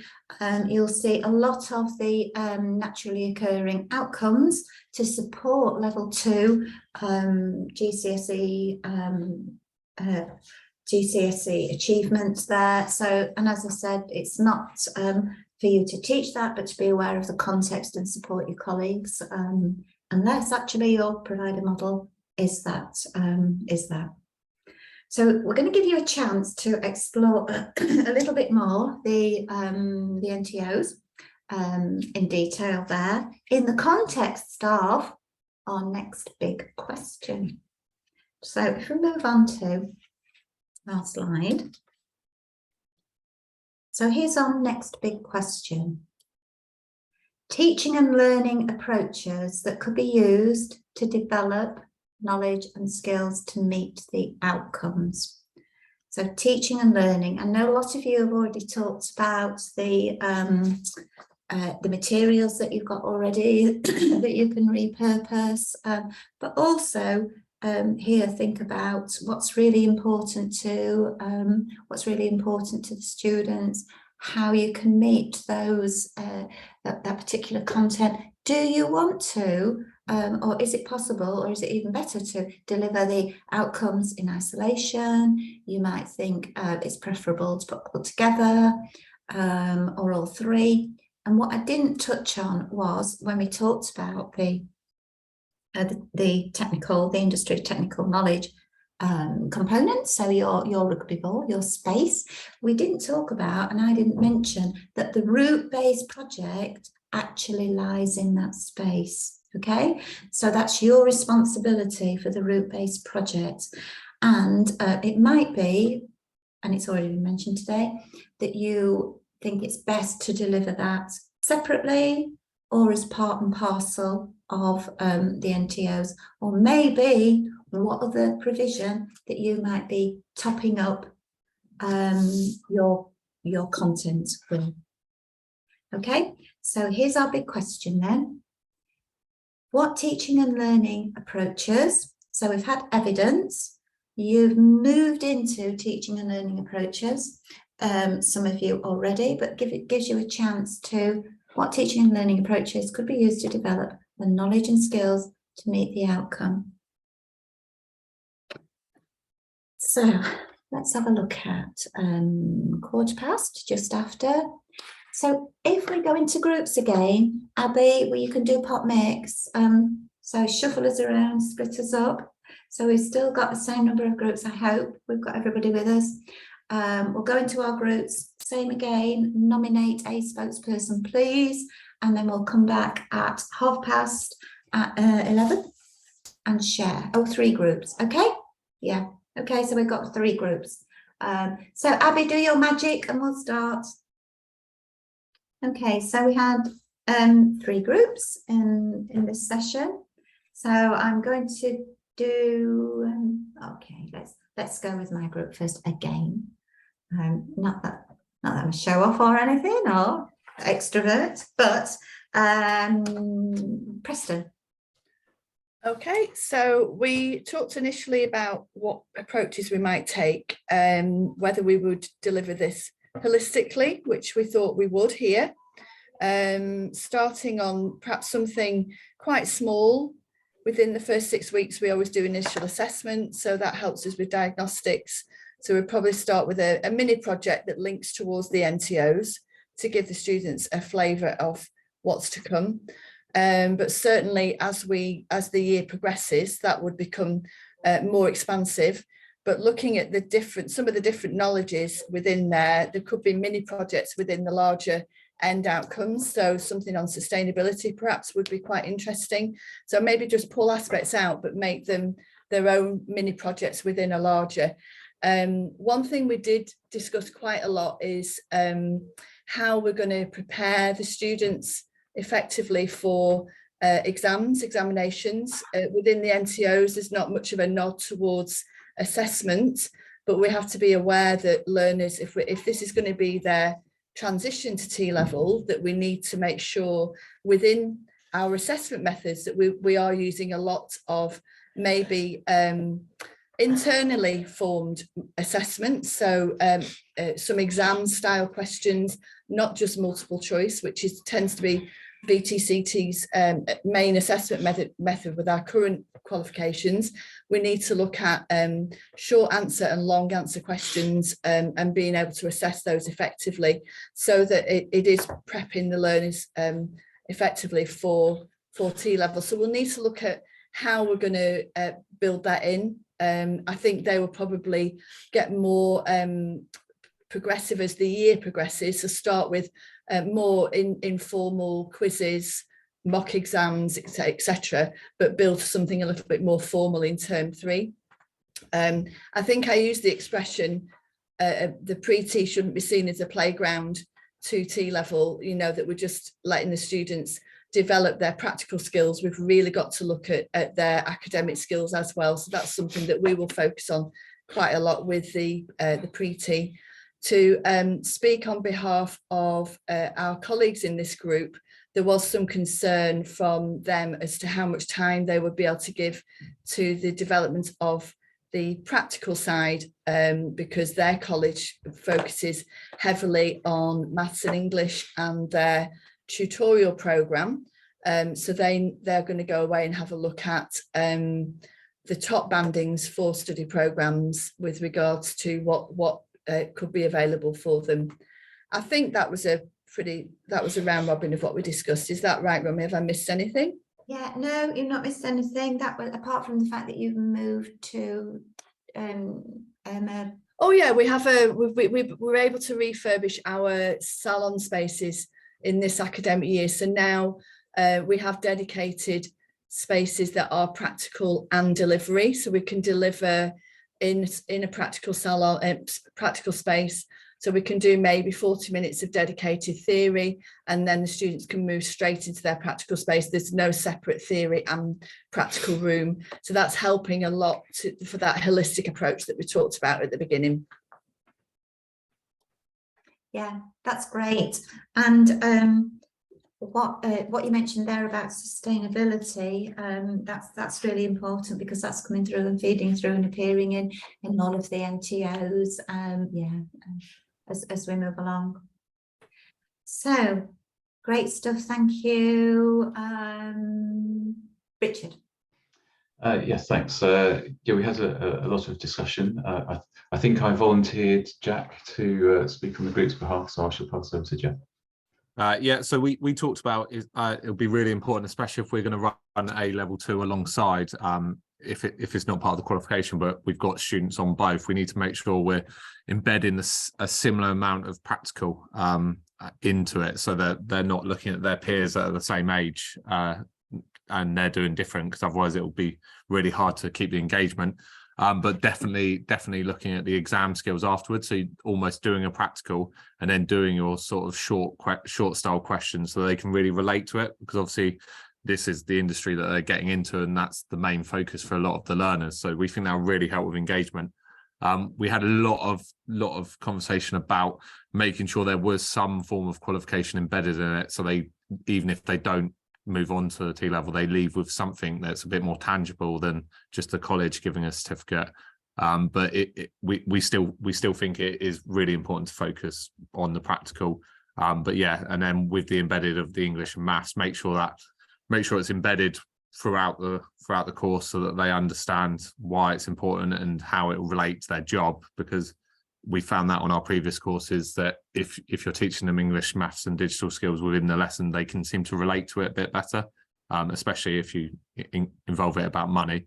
you'll see a lot of the naturally occurring outcomes to support level 2 GCSE achievements there. So, and as I said, it's not for you to teach that, but to be aware of the context and support your colleagues. Unless actually your provider model is that. So we're going to give you a chance to explore a little bit more the NTOs. in detail there in the context of our next big question. So if we move on to our slide. So here's our next big question. Teaching and learning approaches that could be used to develop knowledge and skills to meet the outcomes. So teaching and learning. I know a lot of you have already talked about the materials that you've got already that you can repurpose, but also here think about what's really important to the students, how you can meet those that particular content. Do you want to, or is it possible, or is it even better to deliver the outcomes in isolation? You might think it's preferable to put together, or all three. And what I didn't touch on was when we talked about the industry technical knowledge components, so your rugby ball, your space, we didn't talk about, and I didn't mention, that the route-based project actually lies in that space. Okay, so that's your responsibility for the route-based project. And it might be, and it's already been mentioned today, that you think it's best to deliver that separately or as part and parcel of the NTOs, or maybe what other provision that you might be topping up your content with. Okay, so here's our big question then. What teaching and learning approaches? So we've had evidence, you've moved into teaching and learning approaches, some of you already, but it gives you a chance to, what teaching and learning approaches could be used to develop the knowledge and skills to meet the outcome. So let's have a look at 1/4 just after. So if we go into groups again, Abby, well, you can do pop mix. So shuffle us around, split us up. So we've still got the same number of groups, I hope. We've got everybody with us. We'll go into our groups, same again, nominate a spokesperson, please. And then we'll come back at 11 and share. Oh, 3 groups, okay? Yeah, okay, so we've got 3 groups. So Abby, do your magic and we'll start. Okay, so we had 3 groups in this session. So I'm going to do, okay, let's go with my group first again. Not that I'm a show off or anything or extrovert, but Preston. Okay, so we talked initially about what approaches we might take, whether we would deliver this holistically, which we thought we would here, starting on perhaps something quite small. Within the first 6 weeks, we always do initial assessment, so that helps us with diagnostics. So we'll probably start with a mini project that links towards the NTOs to give the students a flavour of what's to come. But certainly as the year progresses, that would become more expansive. But looking at some of the different knowledges within there could be mini projects within the larger end outcomes. So something on sustainability perhaps would be quite interesting. So maybe just pull aspects out, but make them their own mini projects within a larger. One thing we did discuss quite a lot is how we're going to prepare the students effectively for examinations. Within the NTOs, there's not much of a nod towards assessment, but we have to be aware that learners, if this is going to be their transition to T-level, that we need to make sure within our assessment methods that we are using a lot of maybe internally formed assessments, so some exam style questions, not just multiple choice, which tends to be VTCT's main assessment method with our current qualifications. We need to look at short answer and long answer questions and being able to assess those effectively, so that it is prepping the learners effectively for T-level. So we'll need to look at how we're going to build that in. I think they will probably get more progressive as the year progresses. So start with more informal quizzes, mock exams, etc., but build something a little bit more formal in term 3. I think I used the expression, the pre-T shouldn't be seen as a playground to T level, you know, that we're just letting the students develop their practical skills. We've really got to look at their academic skills as well. So that's something that we will focus on quite a lot with the pre-T. To speak on behalf of our colleagues in this group, there was some concern from them as to how much time they would be able to give to the development of the practical side, because their college focuses heavily on maths and English and their tutorial program. So they're going to go away and have a look at the top bandings for study programs with regards to what could be available for them. I think that was a round robin of what we discussed. Is that right, Romy? Have I missed anything? Yeah, no, you've not missed anything. That was apart from the fact that you've moved to oh yeah, we have we're able to refurbish our salon spaces in this academic year. So now we have dedicated spaces that are practical and delivery. So we can deliver in a practical salon, practical space. So we can do maybe 40 minutes of dedicated theory, and then the students can move straight into their practical space. There's no separate theory and practical room. So that's helping a lot for that holistic approach that we talked about at the beginning. Yeah, that's great. And what you mentioned there about sustainability, that's really important, because that's coming through and feeding through and appearing in all of the NTOs. As we move along. So great stuff, thank you. Richard. Yes, thanks. Yeah, we had a lot of discussion. I think I volunteered Jack to speak on the group's behalf, so I shall pass over to Jack. Yeah, so we talked about it'll be really important, especially if we're going to run a level 2 alongside, if it's not part of the qualification, but we've got students on both. We need to make sure we're embedding a similar amount of practical into it, so that they're not looking at their peers that are the same age and they're doing different, because otherwise it will be really hard to keep the engagement. But definitely looking at the exam skills afterwards. So almost doing a practical and then doing your sort of short style questions, so they can really relate to it, because obviously this is the industry that they're getting into, and that's the main focus for a lot of the learners. So we think that'll really help with engagement. We had a lot of conversation about making sure there was some form of qualification embedded in it, so they, even if they don't move on to the T level, they leave with something that's a bit more tangible than just the college giving a certificate. But we still think it is really important to focus on the practical. But yeah, and then with the embedded of the English and maths, make sure it's embedded throughout the course, so that they understand why it's important and how it will relate to their job. Because we found that on our previous courses, that if you're teaching them English, maths and digital skills within the lesson, they can seem to relate to it a bit better, especially if you involve it about money.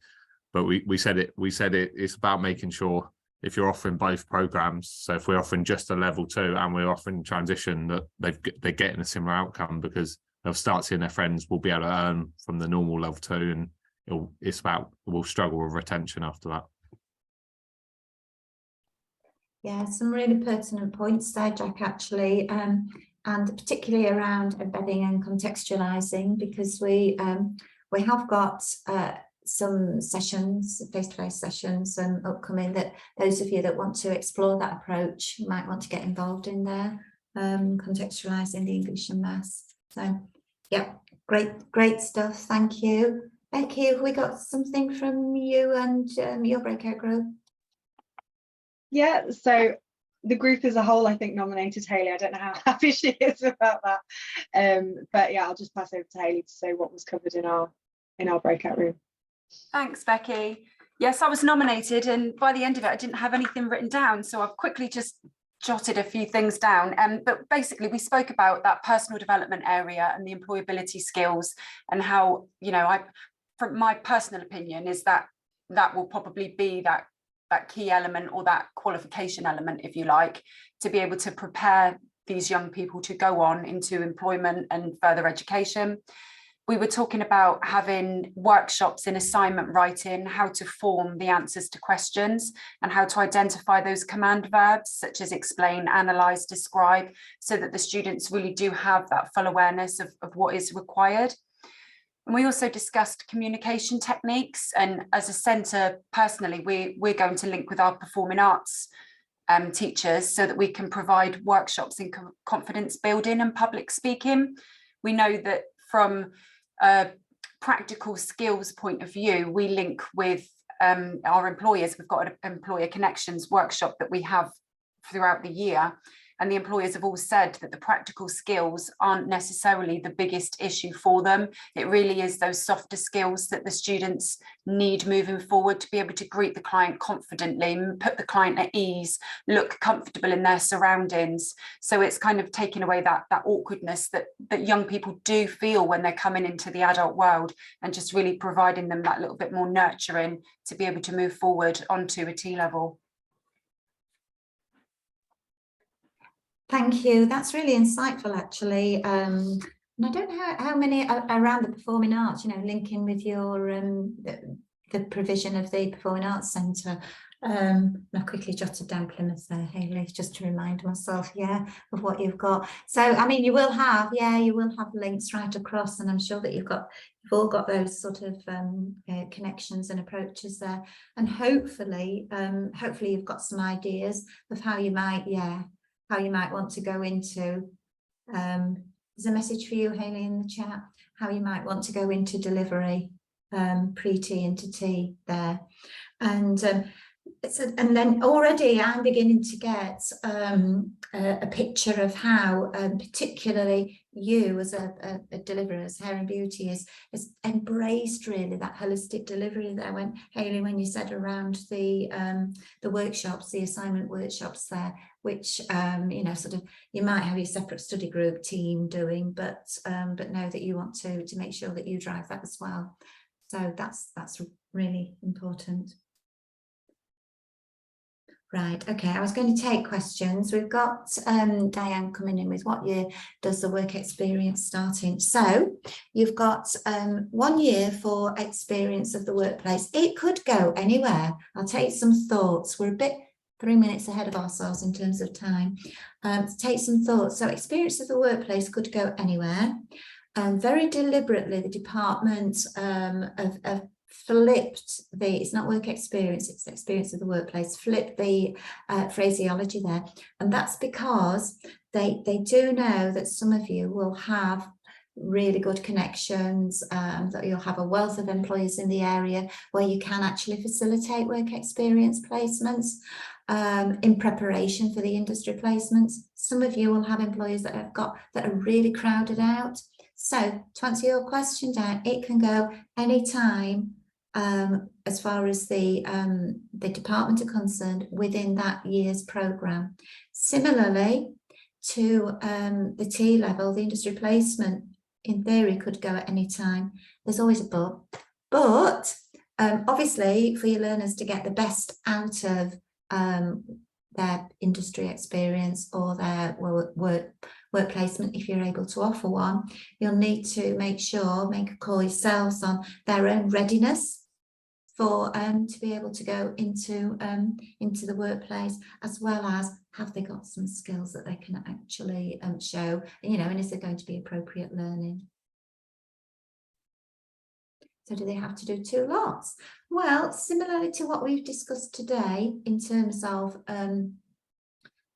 But we said it's about making sure, if you're offering both programs, so if we're offering just a level 2 and we're offering transition, that they're getting a similar outcome, because they'll start seeing their friends will be able to earn from the normal level 2, and we'll struggle with retention after that. Yeah, some really pertinent points there, Jack, actually, and particularly around embedding and contextualizing, because we have got some sessions, face-to-face sessions upcoming, that those of you that want to explore that approach might want to get involved in there, contextualizing the English and maths. So yeah, great stuff, thank you. Becky, have we got something from you and your breakout group? Yeah, so the group as a whole, I think, nominated Hayley. I don't know how happy she is about that. But yeah, I'll just pass over to Hayley to say what was covered in our breakout room. Thanks, Becky. Yes, I was nominated, and by the end of it, I didn't have anything written down, so I've quickly just jotted a few things down. But basically, we spoke about that personal development area and the employability skills, and how, you know, from my personal opinion, is that will probably be that key element, or that qualification element, if you like, to be able to prepare these young people to go on into employment and further education. We were talking about having workshops in assignment writing, how to form the answers to questions and how to identify those command verbs such as explain, analyse, describe, so that the students really do have that full awareness of what is required. And we also discussed communication techniques, and as a centre personally, we're going to link with our performing arts teachers so that we can provide workshops in confidence building and public speaking. We know that from a practical skills point of view, we link with our employers. We've got an employer connections workshop that we have throughout the year, and the employers have all said that the practical skills aren't necessarily the biggest issue for them. It really is those softer skills that the students need moving forward to be able to greet the client confidently, put the client at ease, look comfortable in their surroundings. So it's kind of taking away that awkwardness that young people do feel when they're coming into the adult world, and just really providing them that little bit more nurturing to be able to move forward onto a T level. Thank you. That's really insightful, actually. And I don't know how many around the performing arts, you know, linking with your the provision of the Performing Arts Centre. I quickly jotted down Plymouth there, Hayley, just to remind myself, of what you've got. So, I mean, you will have links right across, and I'm sure that you've all got those sort of connections and approaches there. And hopefully you've got some ideas of how you might want to go into, there's a message for you, Hayley, in the chat, how you might want to go into delivery, pre-T into T there. And and then already I'm beginning to get a picture of how particularly you as a deliverer, as Hair and Beauty, has embraced really that holistic delivery there. When Hayley, when you said around the workshops, the assignment workshops there, which you know, sort of, you might have your separate study group team doing, but know that you want to make sure that you drive that as well. So that's really important. Right, okay, I was going to take questions. We've got Diane coming in with what year does the work experience start in? So you've got 1 year for experience of the workplace. It could go anywhere. I'll take some thoughts. We're a bit 3 minutes ahead of ourselves in terms of time. Take some thoughts. So experience of the workplace could go anywhere. Very deliberately, the department have flipped it's not work experience, it's experience of the workplace, flipped the phraseology there. And that's because they do know that some of you will have really good connections, that you'll have a wealth of employers in the area where you can actually facilitate work experience placements in preparation for the industry placements. Some of you will have employers that are really crowded out. So to answer your question, Dan, it can go anytime as far as the department are concerned within that year's programme. Similarly to the T level, the industry placement in theory could go at any time. There's always a but obviously for your learners to get the best out of their industry experience or their work placement, if you're able to offer one, you'll need to make a call yourselves on their own readiness for to be able to go into the workplace, as well as have they got some skills that they can actually show, you know, and is there going to be appropriate learning? So do they have to do 2 lots? Well, similarly to what we've discussed today in terms of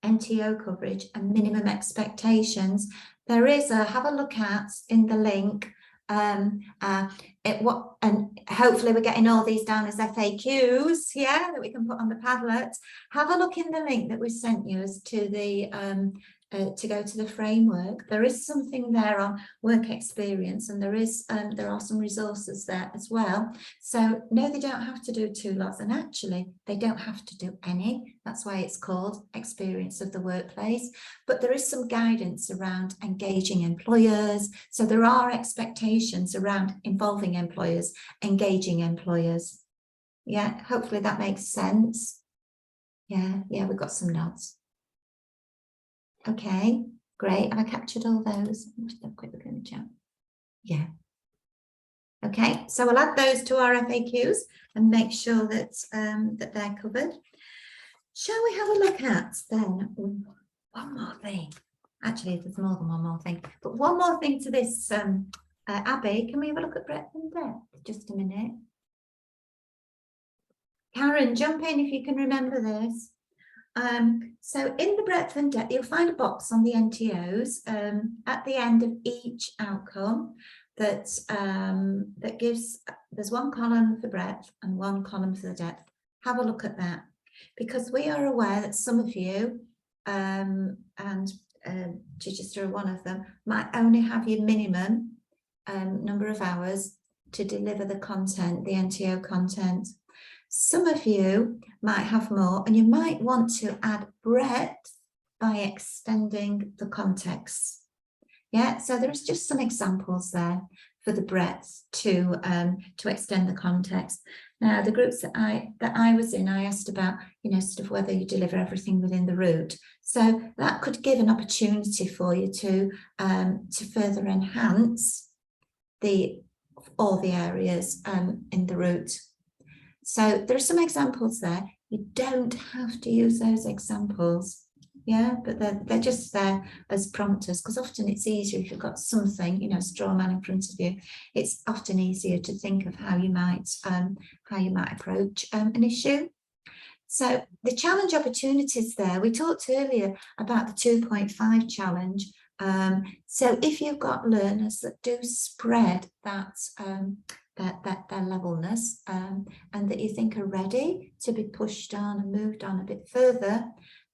MTO coverage and minimum expectations, there is have a look at in the link and hopefully we're getting all these down as FAQs, that we can put on the Padlet. Have a look in the link that we sent you as to the to go to the framework. There is something there on work experience, and there are some resources there as well. So no, they don't have to do 2 lots, and actually they don't have to do any. That's why it's called experience of the workplace. But there is some guidance around engaging employers. So there are expectations around involving employers, engaging employers. Yeah, hopefully that makes sense. Yeah, we've got some nods. Okay, Great. Have I captured all those? Just have a quick look in the chat. Yeah. Okay, so we'll add those to our FAQs and make sure that that they're covered. Shall we have a look at then one more thing? Actually, there's more than one more thing, but one more thing to this. Abby, can we have a look at breadth and depth? Just a minute. Karen, jump in if you can remember this. So in the breadth and depth, you'll find a box on the NTOs at the end of each outcome that that gives, there's one column for breadth and one column for the depth. Have a look at that, because we are aware that some of you, and Chichester are one of them, might only have your minimum number of hours to deliver the content, the NTO content. Some of you might have more, and you might want to add breadth by extending the context. Yeah, so there's just some examples there for the breadth to extend the context. Now, the groups that I was in, I asked about, you know, sort of whether you deliver everything within the route. So that could give an opportunity for you to further enhance all the areas in the route. So there are some examples there. You don't have to use those examples, yeah, but they're just there as prompters, because often it's easier if you've got something, you know, straw man in front of you. It's often easier to think of how you might approach an issue. So the challenge opportunities there, we talked earlier about the 2.5 challenge. So if you've got learners that do spread that their levelness and that you think are ready to be pushed on and moved on a bit further,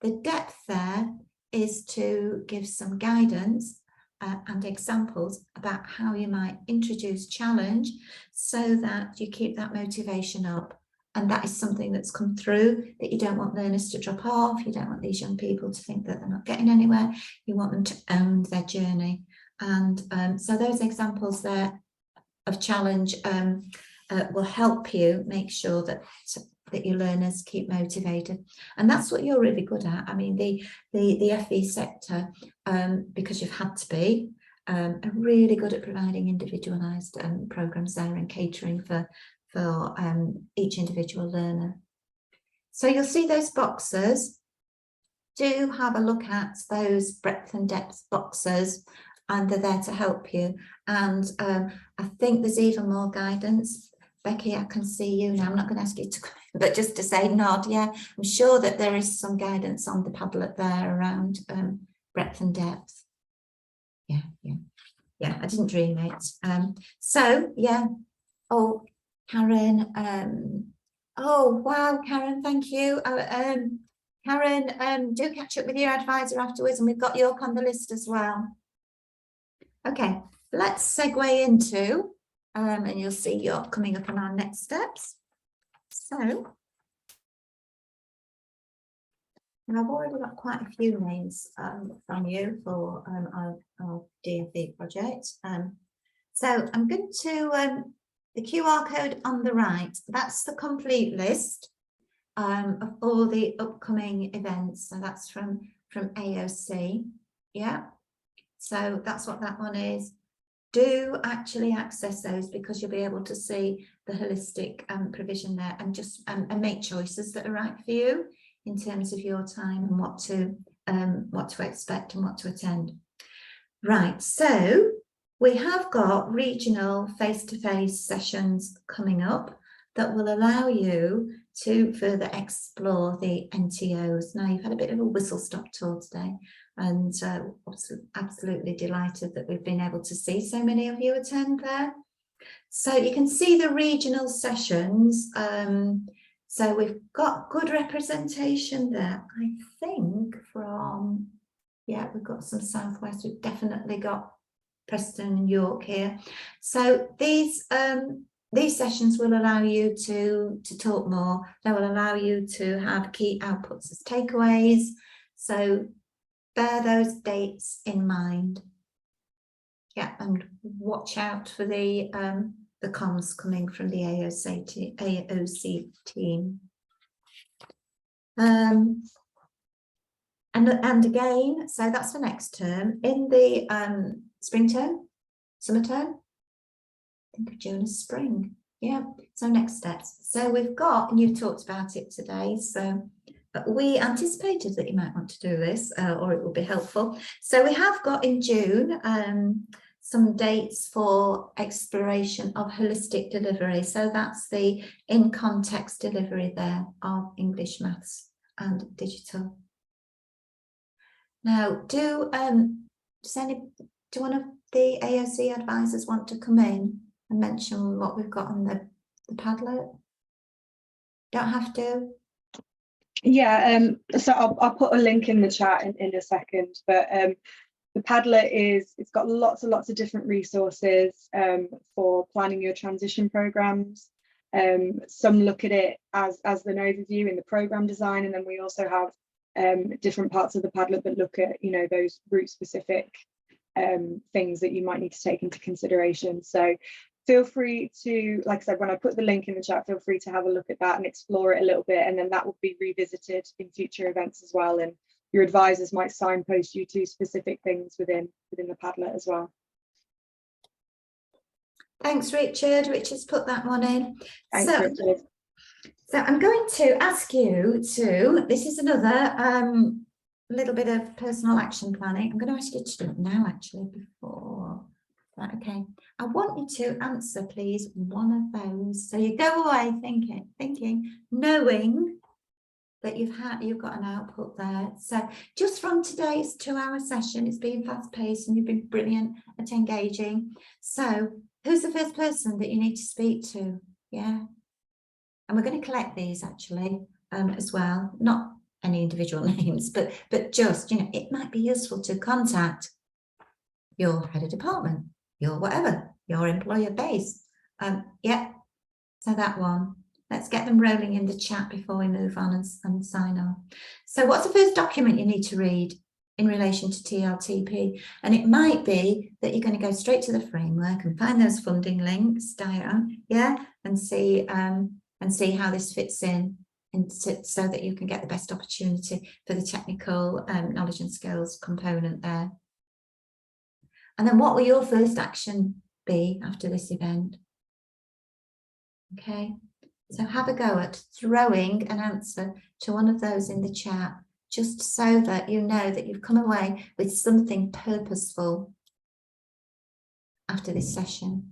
the depth there is to give some guidance and examples about how you might introduce challenge so that you keep that motivation up. And that is something that's come through, that you don't want learners to drop off. You don't want these young people to think that they're not getting anywhere. You want them to own their journey. And so those examples there of challenge will help you make sure that your learners keep motivated. And that's what you're really good at. I mean, the FE sector, because you've had to be, are really good at providing individualised programmes there and catering for each individual learner. So you'll see those boxes. Do have a look at those breadth and depth boxes, and they're there to help you. And I think there's even more guidance. Becky, I can see you now. I'm not going to ask you to come in, but just to say nod. Yeah, I'm sure that there is some guidance on the Padlet there around breadth and depth. Yeah, I didn't dream it. So yeah. Oh, Karen. Oh wow, Karen, thank you. Karen, do catch up with your advisor afterwards, and we've got York on the list as well. Okay, let's segue into, and you'll see York coming up on our next steps. So, and I've already got quite a few names from you for our DFE project. So I'm going to, the QR code on the right, that's the complete list of all the upcoming events. So that's from AOC, yeah. So that's what that one is. Do actually access those, because you'll be able to see the holistic provision there, and just and make choices that are right for you in terms of your time and what to expect and what to attend. Right, so we have got regional face-to-face sessions coming up that will allow you to further explore the NTOs. Now, you've had a bit of a whistle-stop tour today, and absolutely delighted that we've been able to see so many of you attend there. So you can see the regional sessions. So we've got good representation there, I think, from, yeah, we've got some Southwest, we've definitely got Preston and York here. So these sessions will allow you to talk more. They will allow you to have key outputs as takeaways. So bear those dates in mind. Yeah, and watch out for the comms coming from the AOC team. And again, so that's for next term. In the spring term, summer term, think of June as spring. Yeah, so next steps. So we've got, and you've talked about it today, so we anticipated that you might want to do this, or it will be helpful. So we have got in June some dates for exploration of holistic delivery. So that's the in context delivery there of English, maths and digital. Now, do one of the AOC advisors want to come in and mention what we've got on the Padlet? Don't have to. Yeah, so I'll put a link in the chat in a second, but the Padlet it's got lots and lots of different resources for planning your transition programs. Some look at it as an overview in the program design, and then we also have different parts of the Padlet that look at, you know, those route specific things that you might need to take into consideration. So feel free to, like I said, when I put the link in the chat, feel free to have a look at that and explore it a little bit, and then that will be revisited in future events as well, and your advisors might signpost you to specific things within the Padlet as well. Thanks, Richard. Richard's put that one in. Thanks, Richard. So I'm going to ask you to, this is another little bit of personal action planning. I'm going to ask you to do it now, actually, before. Right, okay. I want you to answer, please, one of those. So you go away thinking, knowing that you've got an output there. So just from today's 2-hour session, it's been fast paced and you've been brilliant at engaging. So who's the first person that you need to speak to? Yeah. And we're going to collect these actually as well, not any individual names, but just, you know, it might be useful to contact your head of department, your whatever, your employer base. Yeah, so that one. Let's get them rolling in the chat before we move on and sign off. So what's the first document you need to read in relation to TLTP? And it might be that you're going to go straight to the framework and find those funding links, Diane, yeah, and see how this fits in, so that you can get the best opportunity for the technical knowledge and skills component there. And then what will your first action be after this event? Okay, so have a go at throwing an answer to one of those in the chat, just so that you know that you've come away with something purposeful after this session.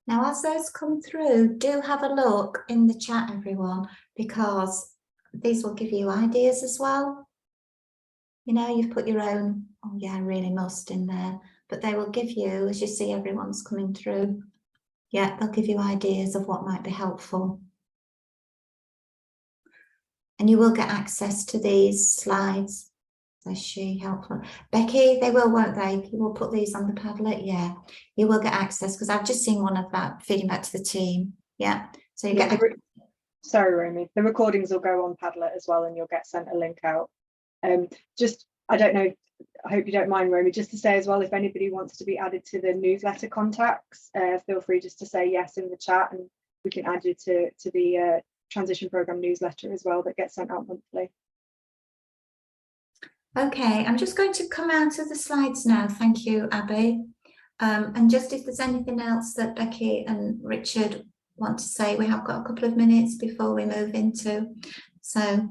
Now, as those come through, do have a look in the chat, everyone, because these will give you ideas as well. You know, you've put your own, oh yeah, I really must in there, but they will give you, as you see everyone's coming through, yeah, they'll give you ideas of what might be helpful. And you will get access to these slides. Is she helpful? Becky, they will, won't they? You will put these on the Padlet. Yeah, you will get access, because I've just seen one of that feeding back to the team. Yeah, so you get. Sorry, Romy. The recordings will go on Padlet as well, and you'll get sent a link out. Just, I don't know. I hope you don't mind, Romy. Just to say as well, if anybody wants to be added to the newsletter contacts, feel free just to say yes in the chat, and we can add you to the transition program newsletter as well that gets sent out monthly. Okay, I'm just going to come out of the slides now. Thank you, Abby. And just if there's anything else that Becky and Richard want to say, we have got a couple of minutes before we move into. So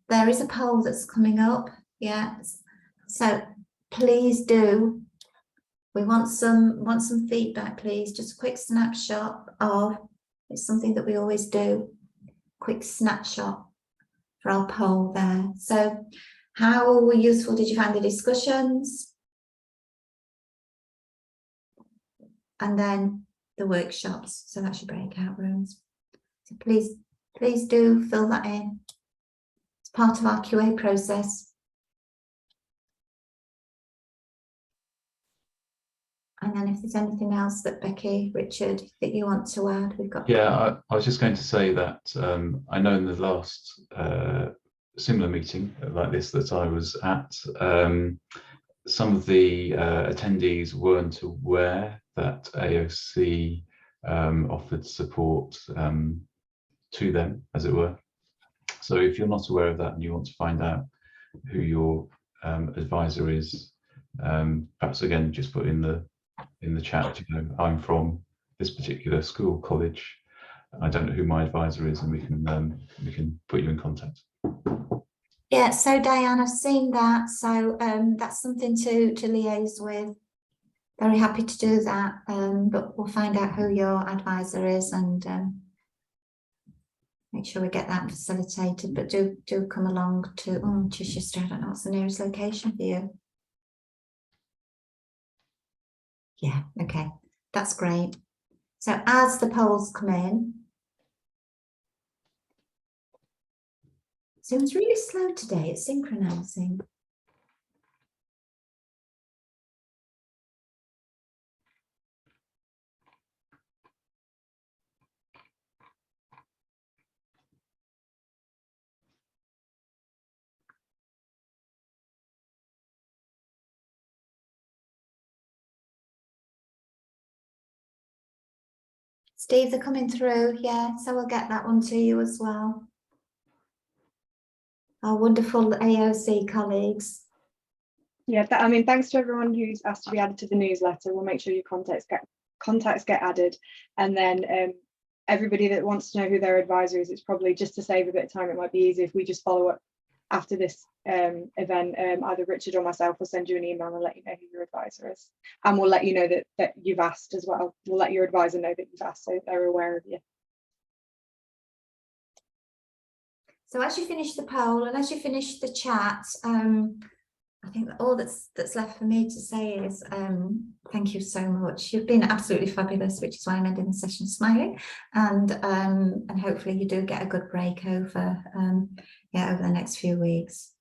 there is a poll that's coming up. Yeah. So please do. We want some feedback, please. Just a quick snapshot of, it's something that we always do. Quick snapshot for our poll there. So How useful did you find the discussions? And then the workshops, so that's your breakout rooms. So please do fill that in. It's part of our QA process. And then if there's anything else that Becky, Richard, that you want to add, we've got. Yeah, I was just going to say that I know in the last similar meeting like this that I was at, some of the attendees weren't aware that AOC offered support to them, as it were. So if you're not aware of that and you want to find out who your advisor is, perhaps again just put in the chat, you know, I'm from this particular school, college. I don't know who my advisor is, and we can put you in contact. Yeah, so Diane, I've seen that, so that's something to liaise with. Very happy to do that, but we'll find out who your advisor is and make sure we get that facilitated. But do come along to Chichester. I don't know what's the nearest location for you. Yeah, okay, that's great. So as the polls come in, Zoom's really slow today, it's synchronizing. Steve, they're coming through, yeah, so we'll get that one to you as well. Our wonderful AOC colleagues. Yeah, I mean, thanks to everyone who's asked to be added to the newsletter. We'll make sure your contacts get added, and then everybody that wants to know who their advisor is, it's probably just to save a bit of time. It might be easy if we just follow up after this event. Either Richard or myself will send you an email and let you know who your advisor is, and we'll let you know that you've asked as well. We'll let your advisor know that you've asked, so they're aware of you. So as you finish the poll and as you finish the chat, I think that all that's left for me to say is thank you so much. You've been absolutely fabulous, which is why I'm ending the session smiling, and hopefully you do get a good break over over the next few weeks.